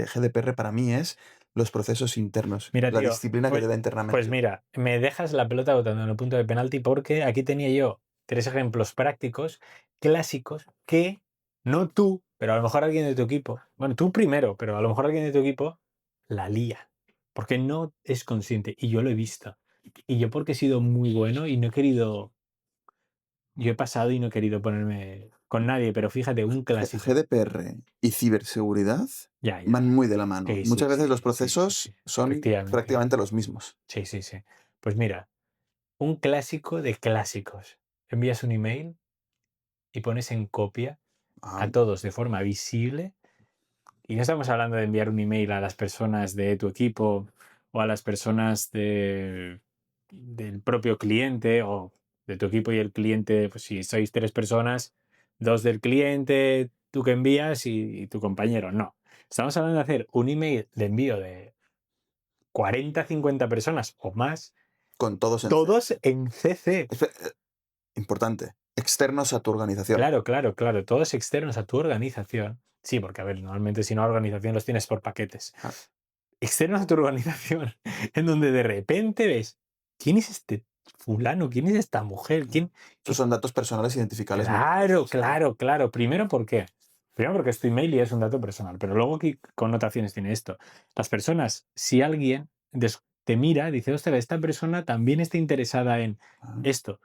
Speaker 1: GDPR para mí es los procesos internos,
Speaker 2: Mira,
Speaker 1: la
Speaker 2: tío,
Speaker 1: disciplina que te
Speaker 2: pues,
Speaker 1: da
Speaker 2: pues
Speaker 1: internamente.
Speaker 2: mira, me dejas la pelota botando en el punto de penalti porque aquí tenía yo 3 ejemplos prácticos, clásicos, que no tú, pero a lo mejor alguien de tu equipo, bueno, tú primero, pero a lo mejor alguien de tu equipo la lía, porque no es consciente y yo lo he visto. Y yo porque he sido muy bueno y no he querido, yo he pasado y no he querido ponerme con nadie, pero fíjate, un clásico.
Speaker 1: GDPR y ciberseguridad
Speaker 2: Ya, ya,
Speaker 1: van
Speaker 2: ya.
Speaker 1: muy de la mano.
Speaker 2: Sí, sí,
Speaker 1: Muchas veces
Speaker 2: sí,
Speaker 1: los
Speaker 2: sí, sí, sí.
Speaker 1: procesos son
Speaker 2: Efectivamente.
Speaker 1: prácticamente los mismos.
Speaker 2: Sí, sí, sí. Pues mira. Un clásico de clásicos. Envías un email y pones en copia
Speaker 1: Ah,
Speaker 2: a todos de forma visible. Y no estamos hablando de enviar un email a las personas de tu equipo o a las personas del propio cliente o de tu equipo y el cliente, pues si sois 3 personas, 2 del cliente, tú que envías y tu compañero. No. Estamos hablando de hacer un email de envío de 40, 50 personas o más,
Speaker 1: con todos en C.
Speaker 2: todos en CC.
Speaker 1: Importante. Externos a tu organización.
Speaker 2: Claro, claro, claro. Todos externos a tu organización. Sí, porque a ver, normalmente si no organización los tienes por paquetes.
Speaker 1: Ah,
Speaker 2: Externos a tu organización, en donde de repente ves, ¿quién es este fulano? ¿Quién es esta mujer? ¿Quién?
Speaker 1: esos son datos personales identificables muy
Speaker 2: Claro,
Speaker 1: valiosos, claro.
Speaker 2: claro, claro. Primero, ¿por qué? Primero porque es tu email y es un dato personal, pero luego, ¿qué connotaciones tiene esto? Las personas, si alguien te mira, dice, ostras, esta persona también está interesada en
Speaker 1: Ah.
Speaker 2: esto,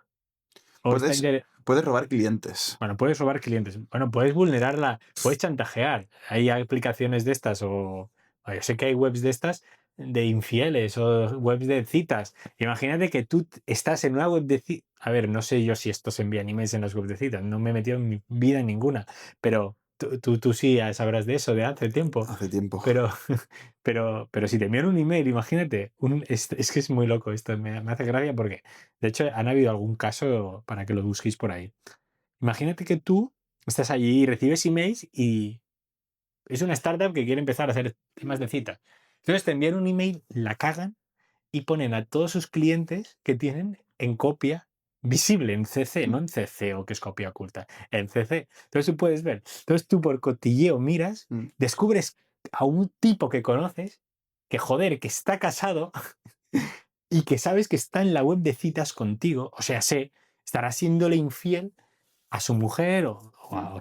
Speaker 2: o está
Speaker 1: Puedes,
Speaker 2: interesada.
Speaker 1: puedes robar clientes.
Speaker 2: Bueno, puedes robar clientes. Bueno, puedes vulnerarla, puedes chantajear. Hay aplicaciones de estas o yo sé que hay webs de estas de infieles o webs de citas. Imagínate que tú estás en una web de citas. A ver, no sé yo si esto se envía emails en las webs de citas. No me he metido en mi vida en ninguna. Pero tú sí ya sabrás de eso de hace tiempo.
Speaker 1: Hace tiempo.
Speaker 2: Pero, pero si te envían un email, imagínate. Es que es muy loco esto. Me hace gracia porque, de hecho, han habido algún caso para que lo busquéis por ahí. Imagínate que tú estás allí y recibes emails y Es una startup que quiere empezar a hacer temas de citas. Entonces te envían un email, la cagan y ponen a todos sus clientes que tienen en copia visible, en CC, no en CC o que es copia oculta, en CC. Entonces tú puedes ver. Entonces tú por cotilleo miras,
Speaker 1: Mm.
Speaker 2: descubres a un tipo que conoces, que joder, que está casado y que sabes que está en la web de citas contigo, o sea, estará siéndole infiel a su mujer o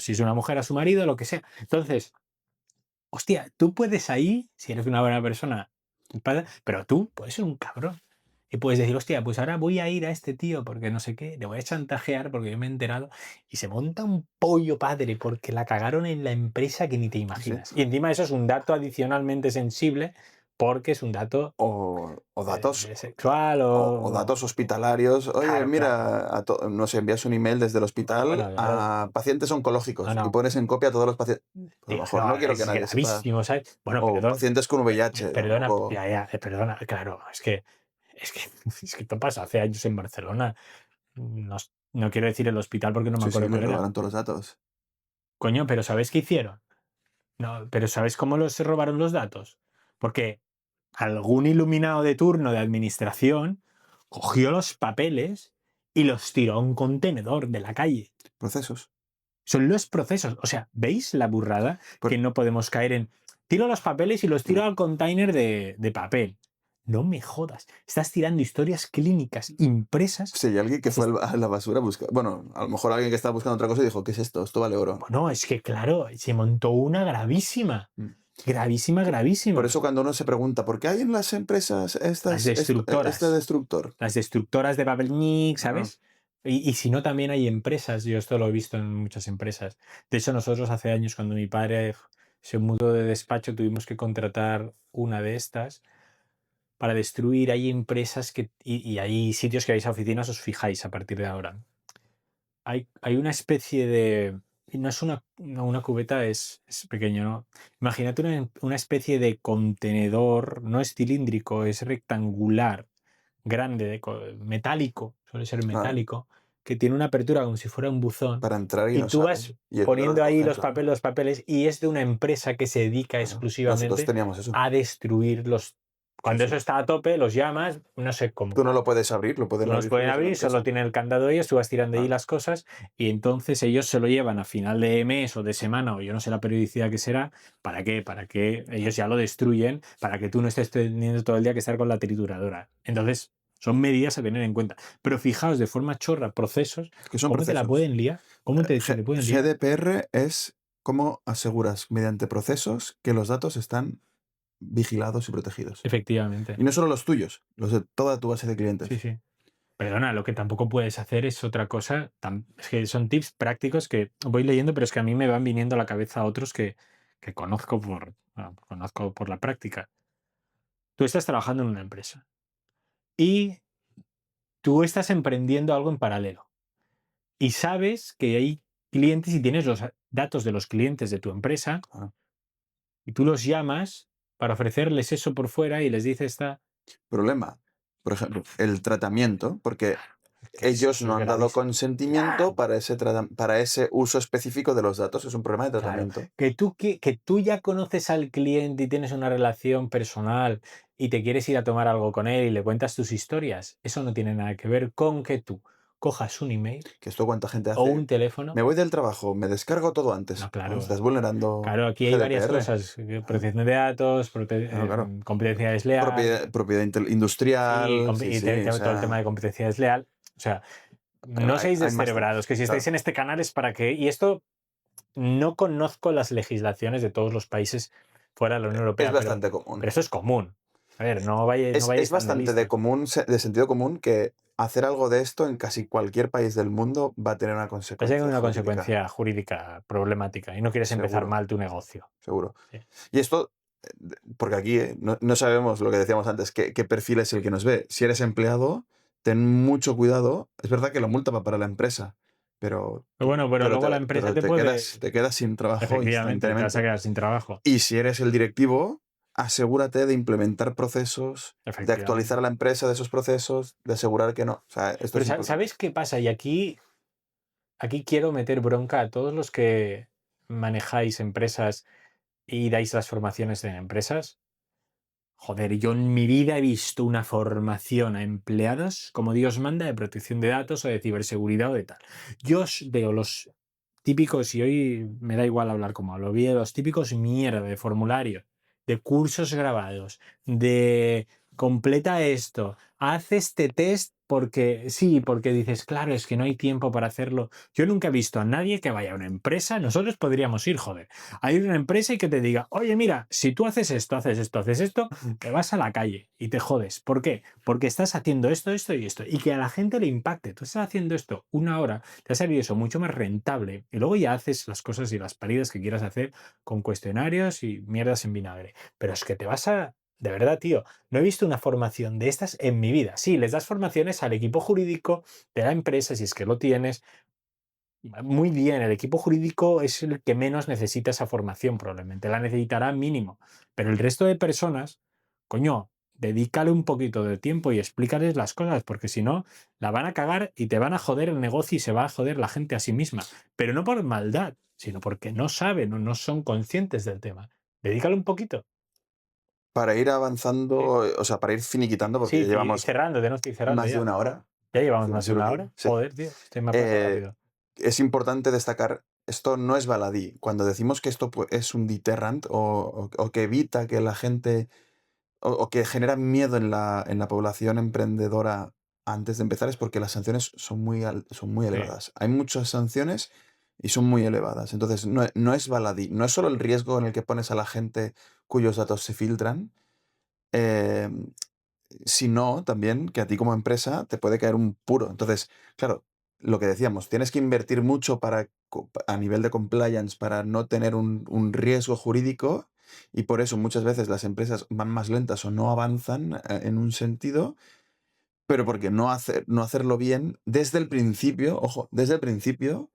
Speaker 2: si es una mujer a su marido, lo que sea. Entonces, hostia, tú puedes ahí, si eres una buena persona, pero tú puedes ser un cabrón. Y puedes decir, hostia, pues ahora voy a ir a este tío porque no sé qué, le voy a chantajear porque yo me he enterado y se monta un pollo padre porque la cagaron en la empresa que ni te
Speaker 1: Sí.
Speaker 2: imaginas. Y encima eso es un dato adicionalmente sensible porque es un dato
Speaker 1: O datos
Speaker 2: sexual
Speaker 1: o
Speaker 2: o...
Speaker 1: datos hospitalarios. Oye,
Speaker 2: Claro, claro.
Speaker 1: mira, nos envías un email desde el hospital
Speaker 2: Bueno, claro.
Speaker 1: a pacientes
Speaker 2: No,
Speaker 1: oncológicos y
Speaker 2: no.
Speaker 1: pones en copia a todos los pacientes. Pues a lo
Speaker 2: Tío,
Speaker 1: mejor
Speaker 2: no,
Speaker 1: no quiero que
Speaker 2: es
Speaker 1: nadie sepa.
Speaker 2: gravísimo, ¿sabes? Bueno,
Speaker 1: O
Speaker 2: perdón.
Speaker 1: pacientes con VIH,
Speaker 2: Perdona,
Speaker 1: tampoco.
Speaker 2: perdona, claro, es que, es que esto pasa hace años en Barcelona. No, no quiero decir el hospital porque no me
Speaker 1: Sí, sí,
Speaker 2: acuerdo
Speaker 1: les
Speaker 2: cuál era.
Speaker 1: robaron todos los datos.
Speaker 2: Coño, pero ¿sabes qué hicieron? No, pero ¿sabes cómo se robaron los datos? Porque algún iluminado de turno de administración cogió los papeles y los tiró a un contenedor de la calle.
Speaker 1: Procesos.
Speaker 2: Son los procesos. O sea, ¿veis la burrada
Speaker 1: Por-
Speaker 2: que no podemos caer en... Tiro los papeles y los tiro
Speaker 1: no.
Speaker 2: al container de papel. No me jodas. Estás tirando historias clínicas impresas.
Speaker 1: Si hay alguien que fue a la basura a buscar. Bueno, a lo mejor alguien que estaba buscando otra cosa y dijo, ¿qué es esto? Esto vale oro.
Speaker 2: Bueno, es que claro, se montó una gravísima.
Speaker 1: Mm.
Speaker 2: Gravísima,
Speaker 1: Por
Speaker 2: gravísima.
Speaker 1: eso cuando uno se pregunta, ¿por qué hay en las empresas
Speaker 2: Las
Speaker 1: este
Speaker 2: destructoras.
Speaker 1: destructor?
Speaker 2: Las destructoras de papel,
Speaker 1: Ah,
Speaker 2: ¿sabes? Y si no, también hay empresas. Yo esto lo he visto en muchas empresas. De hecho, nosotros hace años, cuando mi padre se mudó de despacho, tuvimos que contratar una de estas para destruir. Hay empresas y hay sitios que vais a oficinas, os fijáis a partir de ahora. Hay una especie de... y no es una cubeta, es pequeño, ¿no? Imagínate una especie de contenedor, no es cilíndrico, es rectangular, grande, metálico, suele ser
Speaker 1: ah,
Speaker 2: metálico, que tiene una apertura como si fuera un buzón,
Speaker 1: para entrar y
Speaker 2: y
Speaker 1: no
Speaker 2: tú
Speaker 1: sale.
Speaker 2: vas
Speaker 1: Y el olor
Speaker 2: poniendo
Speaker 1: lo
Speaker 2: ahí
Speaker 1: coge en plan.
Speaker 2: los papeles, y es de una empresa que se dedica
Speaker 1: Claro. Nosotros
Speaker 2: exclusivamente
Speaker 1: teníamos eso.
Speaker 2: a destruir los...
Speaker 1: Sí,
Speaker 2: Cuando
Speaker 1: sí.
Speaker 2: eso está a tope, los llamas, no sé cómo.
Speaker 1: Tú no lo puedes abrir, lo pueden
Speaker 2: No los
Speaker 1: abrir
Speaker 2: pueden
Speaker 1: solo desde la
Speaker 2: abrir, solo
Speaker 1: empresa.
Speaker 2: tienen el candado ellos, tú vas tirando ahí
Speaker 1: Ah,
Speaker 2: las cosas y entonces ellos se lo llevan a final de mes o de semana o yo no sé la periodicidad que será. ¿Para qué? Para que ellos ya lo destruyen, para que tú no estés teniendo todo el día que estar con la trituradora. Entonces, son medidas a tener en cuenta. Pero fijaos de forma chorra, procesos,
Speaker 1: que son
Speaker 2: ¿cómo te la
Speaker 1: procesos.
Speaker 2: pueden liar? ¿Cómo se te pueden liar?
Speaker 1: GDPR es cómo aseguras mediante procesos que los datos están vigilados y protegidos.
Speaker 2: Efectivamente.
Speaker 1: Y no solo los tuyos, los de toda tu base de
Speaker 2: Sí,
Speaker 1: clientes.
Speaker 2: sí. Perdona, lo que tampoco puedes hacer es otra cosa. Es que son tips prácticos que voy leyendo, pero es que a mí me van viniendo a la cabeza otros que conozco conozco por la práctica. Tú estás trabajando en una empresa y tú estás emprendiendo algo en paralelo y sabes que hay clientes y tienes los datos de los clientes de tu empresa
Speaker 1: Ah,
Speaker 2: y tú los llamas para ofrecerles eso por fuera y les dices,
Speaker 1: problema, por ejemplo, el tratamiento, porque
Speaker 2: que
Speaker 1: ellos
Speaker 2: eso
Speaker 1: no
Speaker 2: es
Speaker 1: han dado
Speaker 2: gravísimo.
Speaker 1: consentimiento
Speaker 2: Claro.
Speaker 1: para ese uso específico de los datos. Es un problema de
Speaker 2: Claro,
Speaker 1: tratamiento.
Speaker 2: que tú ya conoces al cliente y tienes una relación personal y te quieres ir a tomar algo con él y le cuentas tus historias, eso no tiene nada que ver con que tú cojas un email
Speaker 1: Que esto cuánta gente
Speaker 2: o
Speaker 1: hace.
Speaker 2: un teléfono.
Speaker 1: Me voy del trabajo, me descargo todo antes.
Speaker 2: No,
Speaker 1: Bueno,
Speaker 2: claro,
Speaker 1: estás vulnerando
Speaker 2: claro, aquí hay varias
Speaker 1: GDPR.
Speaker 2: cosas,
Speaker 1: Ah,
Speaker 2: protección de datos,
Speaker 1: claro, claro.
Speaker 2: competencia desleal,
Speaker 1: Propiedad
Speaker 2: sí,
Speaker 1: industrial, sí, sí, o
Speaker 2: todo el tema
Speaker 1: sea,
Speaker 2: de competencia desleal. O sea, no seáis
Speaker 1: hay más
Speaker 2: descerebrados,
Speaker 1: temas,
Speaker 2: que si estáis
Speaker 1: claro.
Speaker 2: en este canal es para que... Y esto no conozco las legislaciones de todos los países fuera de la Unión
Speaker 1: Es
Speaker 2: Europea,
Speaker 1: bastante común.
Speaker 2: pero eso es común. A ver, no
Speaker 1: Es
Speaker 2: vayáis tan de
Speaker 1: bastante de
Speaker 2: listos.
Speaker 1: común, de sentido común que hacer algo de esto en casi cualquier país del mundo va a tener una
Speaker 2: Vas a tener
Speaker 1: consecuencia
Speaker 2: una
Speaker 1: jurídica.
Speaker 2: consecuencia jurídica problemática y no quieres empezar
Speaker 1: Seguro,
Speaker 2: mal tu negocio.
Speaker 1: seguro.
Speaker 2: Sí.
Speaker 1: Y esto, porque aquí no sabemos lo que decíamos antes, qué perfil es el que nos ve. Si eres empleado, ten mucho cuidado. Es verdad que la multa va para la empresa, pero,
Speaker 2: Pero bueno, pero luego la empresa te puede...
Speaker 1: te quedas sin trabajo
Speaker 2: Efectivamente, te vas a
Speaker 1: instantáneamente.
Speaker 2: quedar sin trabajo.
Speaker 1: Y si eres el directivo, asegúrate de implementar procesos, de actualizar
Speaker 2: Efectivamente.
Speaker 1: a la empresa de esos procesos, de asegurar que no. O sea, esto
Speaker 2: Pero
Speaker 1: es importante.
Speaker 2: ¿sabes qué pasa? Y aquí quiero meter bronca a todos los que manejáis empresas y dais las formaciones en empresas. Joder, yo en mi vida he visto una formación a empleados como Dios manda de protección de datos o de ciberseguridad o de tal. Yo veo los típicos, y hoy me da igual hablar como hablo, veo los típicos mierda de formulario, de cursos grabados, de completa esto, haz este test porque sí, porque dices, claro, es que no hay tiempo para hacerlo. Yo nunca he visto a nadie que vaya a una empresa, nosotros podríamos ir, joder, a ir a una empresa y que te diga, oye, mira, si tú haces esto, haces esto, haces esto, te vas a la calle y te jodes. ¿Por qué? Porque estás haciendo esto, esto y esto. Y que a la gente le impacte. Tú estás haciendo esto una hora, te ha salido eso mucho más rentable. Y luego ya haces las cosas y las paridas que quieras hacer con cuestionarios y mierdas en vinagre. Pero es que te vas a... De verdad, tío, no he visto una formación de estas en mi vida. Sí, les das formaciones al equipo jurídico de la empresa, si es que lo tienes, muy bien, el equipo jurídico es el que menos necesita esa formación, probablemente la necesitará mínimo, pero el resto de personas, coño, dedícale un poquito de tiempo y explícales las cosas, porque si no, la van a cagar y te van a joder el negocio y se va a joder la gente a sí misma, pero no por maldad, sino porque no saben o no son conscientes del tema. Dedícale un poquito.
Speaker 1: Para ir
Speaker 2: Sí,
Speaker 1: avanzando, o sea, para ir finiquitando, porque
Speaker 2: sí,
Speaker 1: ya llevamos
Speaker 2: cerrando, tenemos que ir cerrando
Speaker 1: más de
Speaker 2: ya.
Speaker 1: una hora.
Speaker 2: Ya llevamos
Speaker 1: Encima
Speaker 2: más de
Speaker 1: seguro
Speaker 2: una
Speaker 1: que
Speaker 2: hora.
Speaker 1: sí.
Speaker 2: Joder, tío, este me ha pasado
Speaker 1: Eh,
Speaker 2: rápido.
Speaker 1: es importante destacar, esto no es baladí. Cuando decimos que esto es un deterrent o que evita que la gente o que genera miedo en la población emprendedora antes de empezar es porque las sanciones son muy
Speaker 2: Sí,
Speaker 1: elevadas. Hay muchas sanciones y son muy elevadas. Entonces, no es baladí. No es solo el riesgo en el que pones a la gente cuyos datos se filtran, eh, sino también que a ti como empresa te puede caer un puro. Entonces, claro, lo que decíamos, tienes que invertir mucho a nivel de compliance para no tener un riesgo jurídico y por eso muchas veces las empresas van más lentas o no avanzan en un sentido, pero porque no hacerlo bien desde el principio, ojo, desde el principio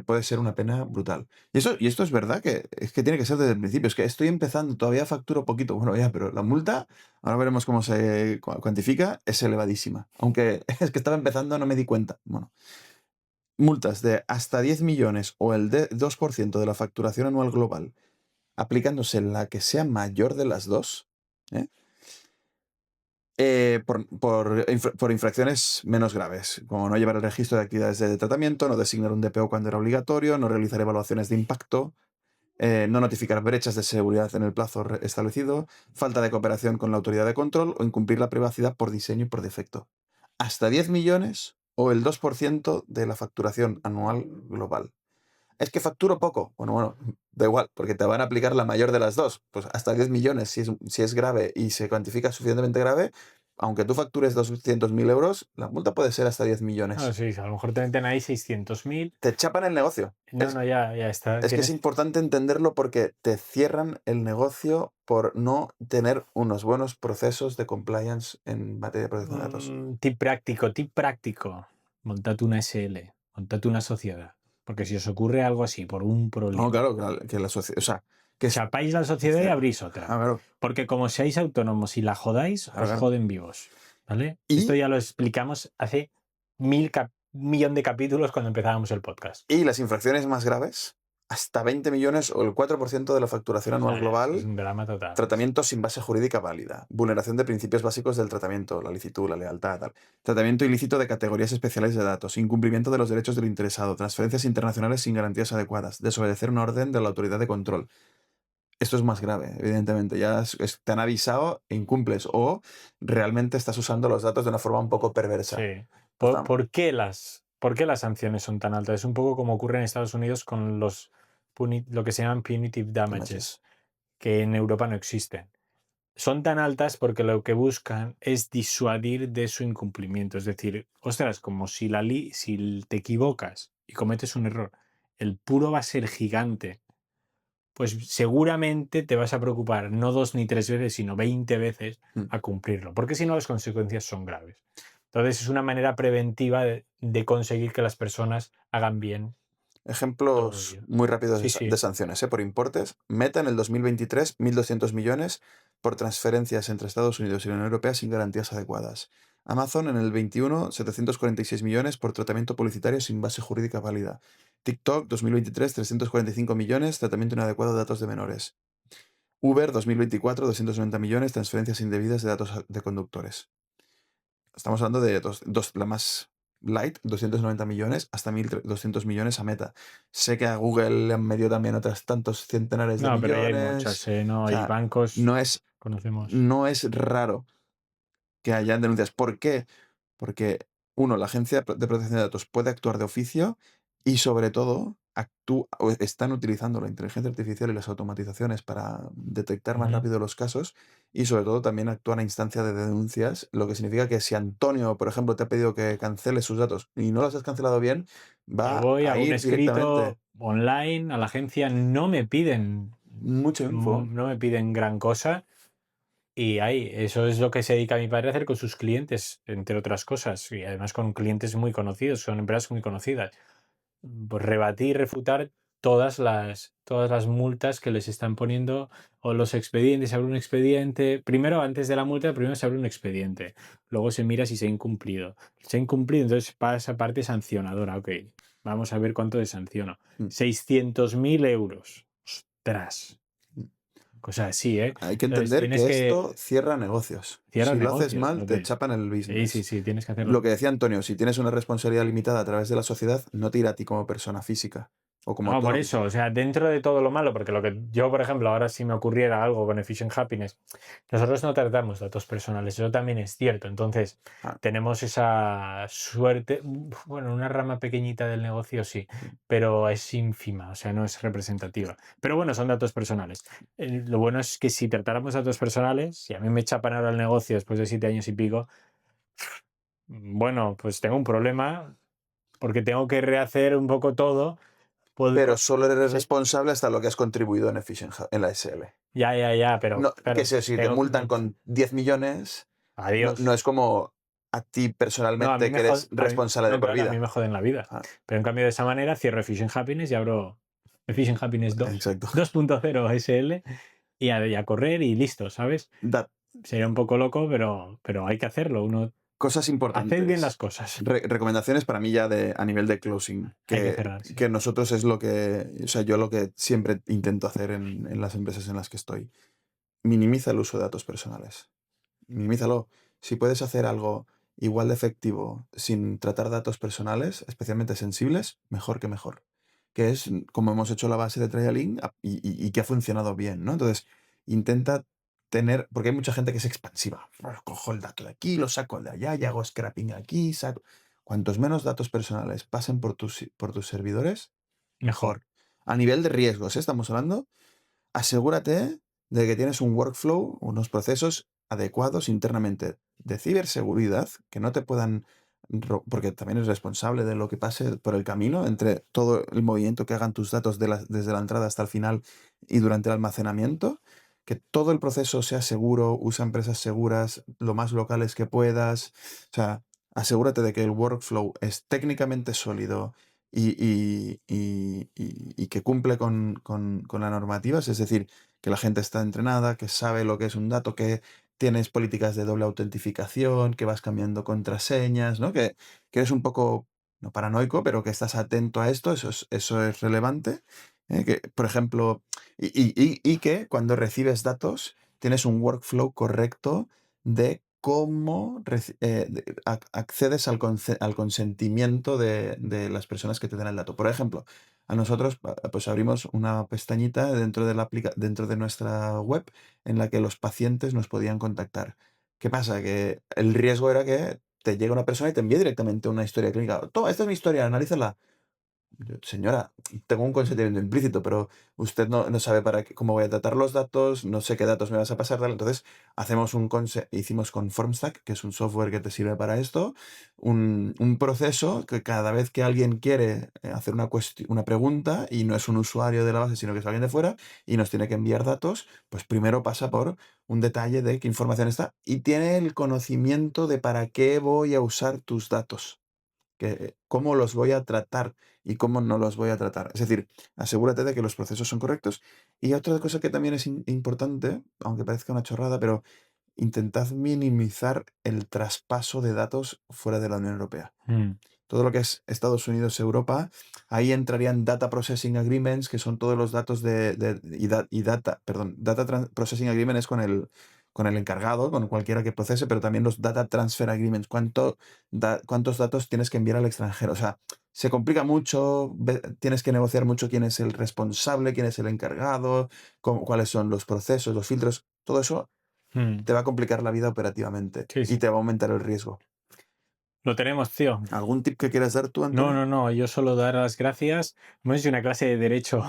Speaker 1: puede ser una pena brutal. Y esto es verdad que es que tiene que ser desde el principio. Es que estoy empezando, todavía facturo poquito. Bueno, ya, pero la multa, ahora veremos cómo se cuantifica, es elevadísima. Aunque es que estaba empezando, no me di cuenta. Bueno, multas de hasta 10 millones o el 2% de la facturación anual global, aplicándose la que sea mayor de las dos, ¿eh? Por infracciones menos graves, como no llevar el registro de actividades de tratamiento, no designar un DPO cuando era obligatorio, no realizar evaluaciones de impacto, no notificar brechas de seguridad en el plazo establecido, falta de cooperación con la autoridad de control o incumplir la privacidad por diseño y por defecto. Hasta 10 millones o el 2% de la facturación anual global. Es que facturo poco. Bueno, da igual, porque te van a aplicar la mayor de las dos. Pues hasta 10 millones, si es grave y se cuantifica suficientemente grave, aunque tú factures 200.000 euros, la multa puede ser hasta 10
Speaker 2: ah,
Speaker 1: millones.
Speaker 2: sí, a lo mejor te meten ahí 600.000.
Speaker 1: Te chapan el negocio.
Speaker 2: No, no, ya está.
Speaker 1: Es que es
Speaker 2: Tienes
Speaker 1: importante entenderlo porque te cierran el negocio por no tener unos buenos procesos de compliance en materia de protección de datos.
Speaker 2: tip práctico, tip práctico. Montad una SL, montad una sociedad. Porque si os ocurre algo así por un
Speaker 1: No,
Speaker 2: problema,
Speaker 1: claro, que la sociedad. O sea, que es.
Speaker 2: chapáis la sociedad y abrís otra.
Speaker 1: Claro,
Speaker 2: Porque como seáis autónomos y la jodáis,
Speaker 1: claro,
Speaker 2: os
Speaker 1: claro.
Speaker 2: joden vivos. ¿Vale? Esto
Speaker 1: Y,
Speaker 2: ya lo explicamos hace millón de capítulos cuando empezábamos el podcast.
Speaker 1: y las infracciones más graves, hasta 20 millones o el 4% de la facturación anual
Speaker 2: Eso es
Speaker 1: global,
Speaker 2: un drama total.
Speaker 1: tratamiento sin base jurídica válida, vulneración de principios básicos del tratamiento, la licitud, la lealtad, tal. Tratamiento ilícito de categorías especiales de datos, incumplimiento de los derechos del interesado, transferencias internacionales sin garantías adecuadas, desobedecer una orden de la autoridad de control. Esto es más grave, evidentemente. Ya te han avisado e incumples o realmente estás usando los datos de una forma un poco perversa.
Speaker 2: Sí.
Speaker 1: Pues
Speaker 2: ¿Por qué las sanciones son tan altas? Es un poco como ocurre en Estados Unidos con lo que se llaman punitive damages, que en Europa no existen. Son tan altas porque lo que buscan es disuadir de su incumplimiento. Es decir, ostras, como si te equivocas y cometes un error, el puro va a ser gigante, pues seguramente te vas a preocupar no 2 ni 3 veces, sino 20 veces
Speaker 1: Mm.
Speaker 2: a cumplirlo, porque si no las consecuencias son graves. Entonces es una manera preventiva de conseguir que las personas hagan bien todo
Speaker 1: Ejemplos
Speaker 2: ello.
Speaker 1: muy rápidos
Speaker 2: Sí,
Speaker 1: de
Speaker 2: sí.
Speaker 1: sanciones, por importes. Meta en el 2023, 1.200 millones por transferencias entre Estados Unidos y la Unión Europea sin garantías adecuadas. Amazon en el 21, 746 millones por tratamiento publicitario sin base jurídica válida. TikTok 2023, 345 millones, tratamiento inadecuado de datos de menores. Uber 2024, 290 millones, transferencias indebidas de datos de conductores. Estamos hablando de la más light, 290 millones, hasta 1.200 millones a Meta. Sé que a Google le han metido también otros tantos centenares de
Speaker 2: No, pero ahí hay
Speaker 1: millones.
Speaker 2: muchas, ¿no?
Speaker 1: O
Speaker 2: Hay
Speaker 1: sea,
Speaker 2: bancos,
Speaker 1: no es,
Speaker 2: conocemos.
Speaker 1: no es raro que hayan denuncias. ¿Por qué? Porque, uno, la Agencia de Protección de Datos puede actuar de oficio y, sobre todo, están utilizando la inteligencia artificial y las automatizaciones para detectar más
Speaker 2: Ujú.
Speaker 1: rápido los casos y, sobre todo, también actúan a instancia de denuncias, lo que significa que si Antonio, por ejemplo, te ha pedido que cancele sus datos y no los has cancelado bien,
Speaker 2: Yo
Speaker 1: va
Speaker 2: voy,
Speaker 1: a
Speaker 2: hago un
Speaker 1: ir directamente.
Speaker 2: escrito online a la agencia,
Speaker 1: Mucha info.
Speaker 2: no me piden gran cosa. Y ahí, eso es lo que se dedica mi padre a hacer con sus clientes, entre otras cosas, y además con clientes muy conocidos, son empresas muy conocidas. Pues rebatir, refutar todas las multas que les están poniendo o los expedientes. Se abre un expediente, primero antes de la multa, primero se abre un expediente, luego se mira si se ha incumplido. Se ha incumplido, entonces para esa parte sancionadora, ok, vamos a ver cuánto de sanciono.
Speaker 1: Mm.
Speaker 2: 600.000 euros. Ostras, cosas así, ¿eh?
Speaker 1: Hay que
Speaker 2: Entonces
Speaker 1: entender
Speaker 2: tienes
Speaker 1: que
Speaker 2: que
Speaker 1: esto cierra negocios.
Speaker 2: cierras
Speaker 1: Si lo haces
Speaker 2: negocios,
Speaker 1: mal,
Speaker 2: no
Speaker 1: te
Speaker 2: te...
Speaker 1: chapan el
Speaker 2: Sí, sí,
Speaker 1: business.
Speaker 2: sí, tienes que hacerlo.
Speaker 1: Lo que decía Antonio, si tienes una responsabilidad limitada a través de la sociedad, no te irá a ti como persona física o como
Speaker 2: No, por
Speaker 1: autónomo.
Speaker 2: eso, o sea, dentro de todo lo malo, porque lo que yo, por ejemplo, ahora si me ocurriera algo con Efficient Happiness, nosotros no tratamos datos personales, eso también es cierto. Entonces,
Speaker 1: Ah,
Speaker 2: tenemos esa suerte, bueno, una rama pequeñita del negocio sí, pero es ínfima, o sea, no es representativa. Pero bueno, son datos personales. Lo bueno es que si tratáramos datos personales, si a mí me chapan ahora el negocio después de 7 años y pico, bueno, pues tengo un problema porque tengo que rehacer un poco todo.
Speaker 1: pero solo eres
Speaker 2: Sí.
Speaker 1: responsable hasta lo que has contribuido en en la SL.
Speaker 2: Ya, pero
Speaker 1: No, que
Speaker 2: claro,
Speaker 1: si te
Speaker 2: tengo
Speaker 1: multan con 10 millones, no
Speaker 2: adiós.
Speaker 1: es como a ti
Speaker 2: No, a mí
Speaker 1: personalmente
Speaker 2: me
Speaker 1: que eres
Speaker 2: joden,
Speaker 1: responsable de
Speaker 2: no,
Speaker 1: por
Speaker 2: claro, a mí me
Speaker 1: vida.
Speaker 2: joden la vida.
Speaker 1: Ah,
Speaker 2: Pero en cambio de esa manera cierro Efficient Happiness y abro Efficient Happiness 2,
Speaker 1: exacto.
Speaker 2: 2.0 SL y a correr y listo, ¿sabes?
Speaker 1: Da-
Speaker 2: Sería un poco loco, pero hay que hacerlo. Uno,
Speaker 1: Cosas
Speaker 2: haced bien las
Speaker 1: importantes.
Speaker 2: cosas.
Speaker 1: Recomendaciones para mí ya a nivel de closing,
Speaker 2: Hay que cerrar, sí.
Speaker 1: que nosotros es lo que, o sea, yo lo que siempre intento hacer en las empresas en las que estoy. Minimiza el uso de datos personales. Minimízalo. Si puedes hacer algo igual de efectivo sin tratar datos personales, especialmente sensibles, mejor que mejor. Que es como hemos hecho la base de Trialing y que ha funcionado bien, ¿no? Entonces, intenta tener, porque hay mucha gente que es expansiva. Cojo el dato de aquí, lo saco de allá y hago scrapping aquí, saco. Cuantos menos datos personales pasen por tus servidores,
Speaker 2: Mejor.
Speaker 1: mejor. A nivel de riesgos, ¿eh? Estamos hablando, asegúrate de que tienes un workflow, unos procesos adecuados internamente de ciberseguridad, que no te puedan, porque también es responsable de lo que pase por el camino, entre todo el movimiento que hagan tus datos desde la entrada hasta el final y durante el almacenamiento, que todo el proceso sea seguro, usa empresas seguras, lo más locales que puedas. O sea, asegúrate de que el workflow es técnicamente sólido y que cumple con la normativa, es decir, que la gente está entrenada, que sabe lo que es un dato, que tienes políticas de doble autentificación, que vas cambiando contraseñas, ¿no? Que eres un poco, no paranoico, pero que estás atento a esto, eso es relevante. Que, por ejemplo, y que cuando recibes datos tienes un workflow correcto de cómo accedes al consentimiento de las personas que te den el dato. Por ejemplo, a nosotros pues abrimos una pestañita dentro de nuestra web en la que los pacientes nos podían contactar. ¿Qué pasa? Que el riesgo era que te llegue una persona y te envíe directamente una historia clínica. Toma, esta es mi historia, analízala. Señora, tengo un consentimiento implícito, pero usted no sabe cómo voy a tratar los datos, no sé qué datos me vas a pasar, tal. Entonces, hicimos con Formstack, que es un software que te sirve para esto, un proceso que cada vez que alguien quiere hacer una pregunta y no es un usuario de la base, sino que es alguien de fuera y nos tiene que enviar datos, pues primero pasa por un detalle de qué información está y tiene el conocimiento de para qué voy a usar tus datos, cómo los voy a tratar y cómo no los voy a tratar. Es decir, asegúrate de que los procesos son correctos. Y otra cosa que también es importante, aunque parezca una chorrada, pero intentad minimizar el traspaso de datos fuera de la Unión Europea.
Speaker 2: Mm.
Speaker 1: todo lo que es Estados Unidos, Europa, ahí entrarían Data Processing Agreements, que son todos los datos Data Processing Agreement es con el encargado, con cualquiera que procese, pero también los Data Transfer Agreements, cuántos datos tienes que enviar al extranjero. O sea, se complica mucho, tienes que negociar mucho quién es el responsable, quién es el encargado, cuáles son los procesos, los filtros, todo eso te va a complicar la vida operativamente
Speaker 2: Sí,
Speaker 1: y
Speaker 2: sí.
Speaker 1: te va a aumentar el riesgo.
Speaker 2: Lo tenemos, tío.
Speaker 1: ¿Algún tip que quieras dar tú, Antonio?
Speaker 2: No, yo solo dar las gracias. Hemos hecho una clase de derecho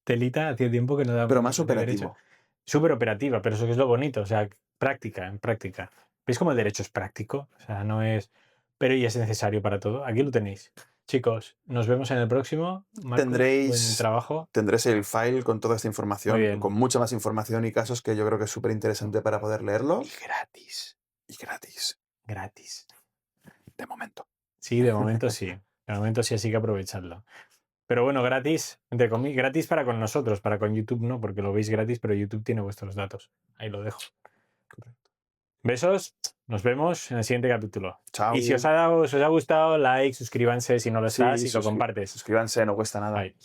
Speaker 2: telita, hacía tiempo que no dábamos
Speaker 1: Pero
Speaker 2: una
Speaker 1: más
Speaker 2: clase de derecho.
Speaker 1: operativo.
Speaker 2: Súper operativa, pero eso que es lo bonito, o sea, práctica, en práctica. ¿Veis cómo el derecho es práctico? O sea, no es... Pero y es necesario para todo. Aquí lo tenéis. Chicos, nos vemos en el próximo. Marcos, buen trabajo.
Speaker 1: Tendréis el file con toda esta
Speaker 2: Muy
Speaker 1: información,
Speaker 2: bien.
Speaker 1: con mucha más información y casos que yo creo que es súper interesante para poder leerlo.
Speaker 2: Y gratis.
Speaker 1: Y gratis,
Speaker 2: Gratis.
Speaker 1: de momento.
Speaker 2: Sí, de momento sí. De momento sí, así que aprovechadlo. Pero bueno, gratis, entre comillas, gratis para con nosotros, para con YouTube no, porque lo veis gratis, pero YouTube tiene vuestros datos. Ahí lo dejo. Besos, nos vemos en el siguiente capítulo.
Speaker 1: Chao.
Speaker 2: Y si os ha gustado, like, suscríbanse si no lo estás y lo compartes.
Speaker 1: Suscríbanse, no cuesta nada.
Speaker 2: Bye.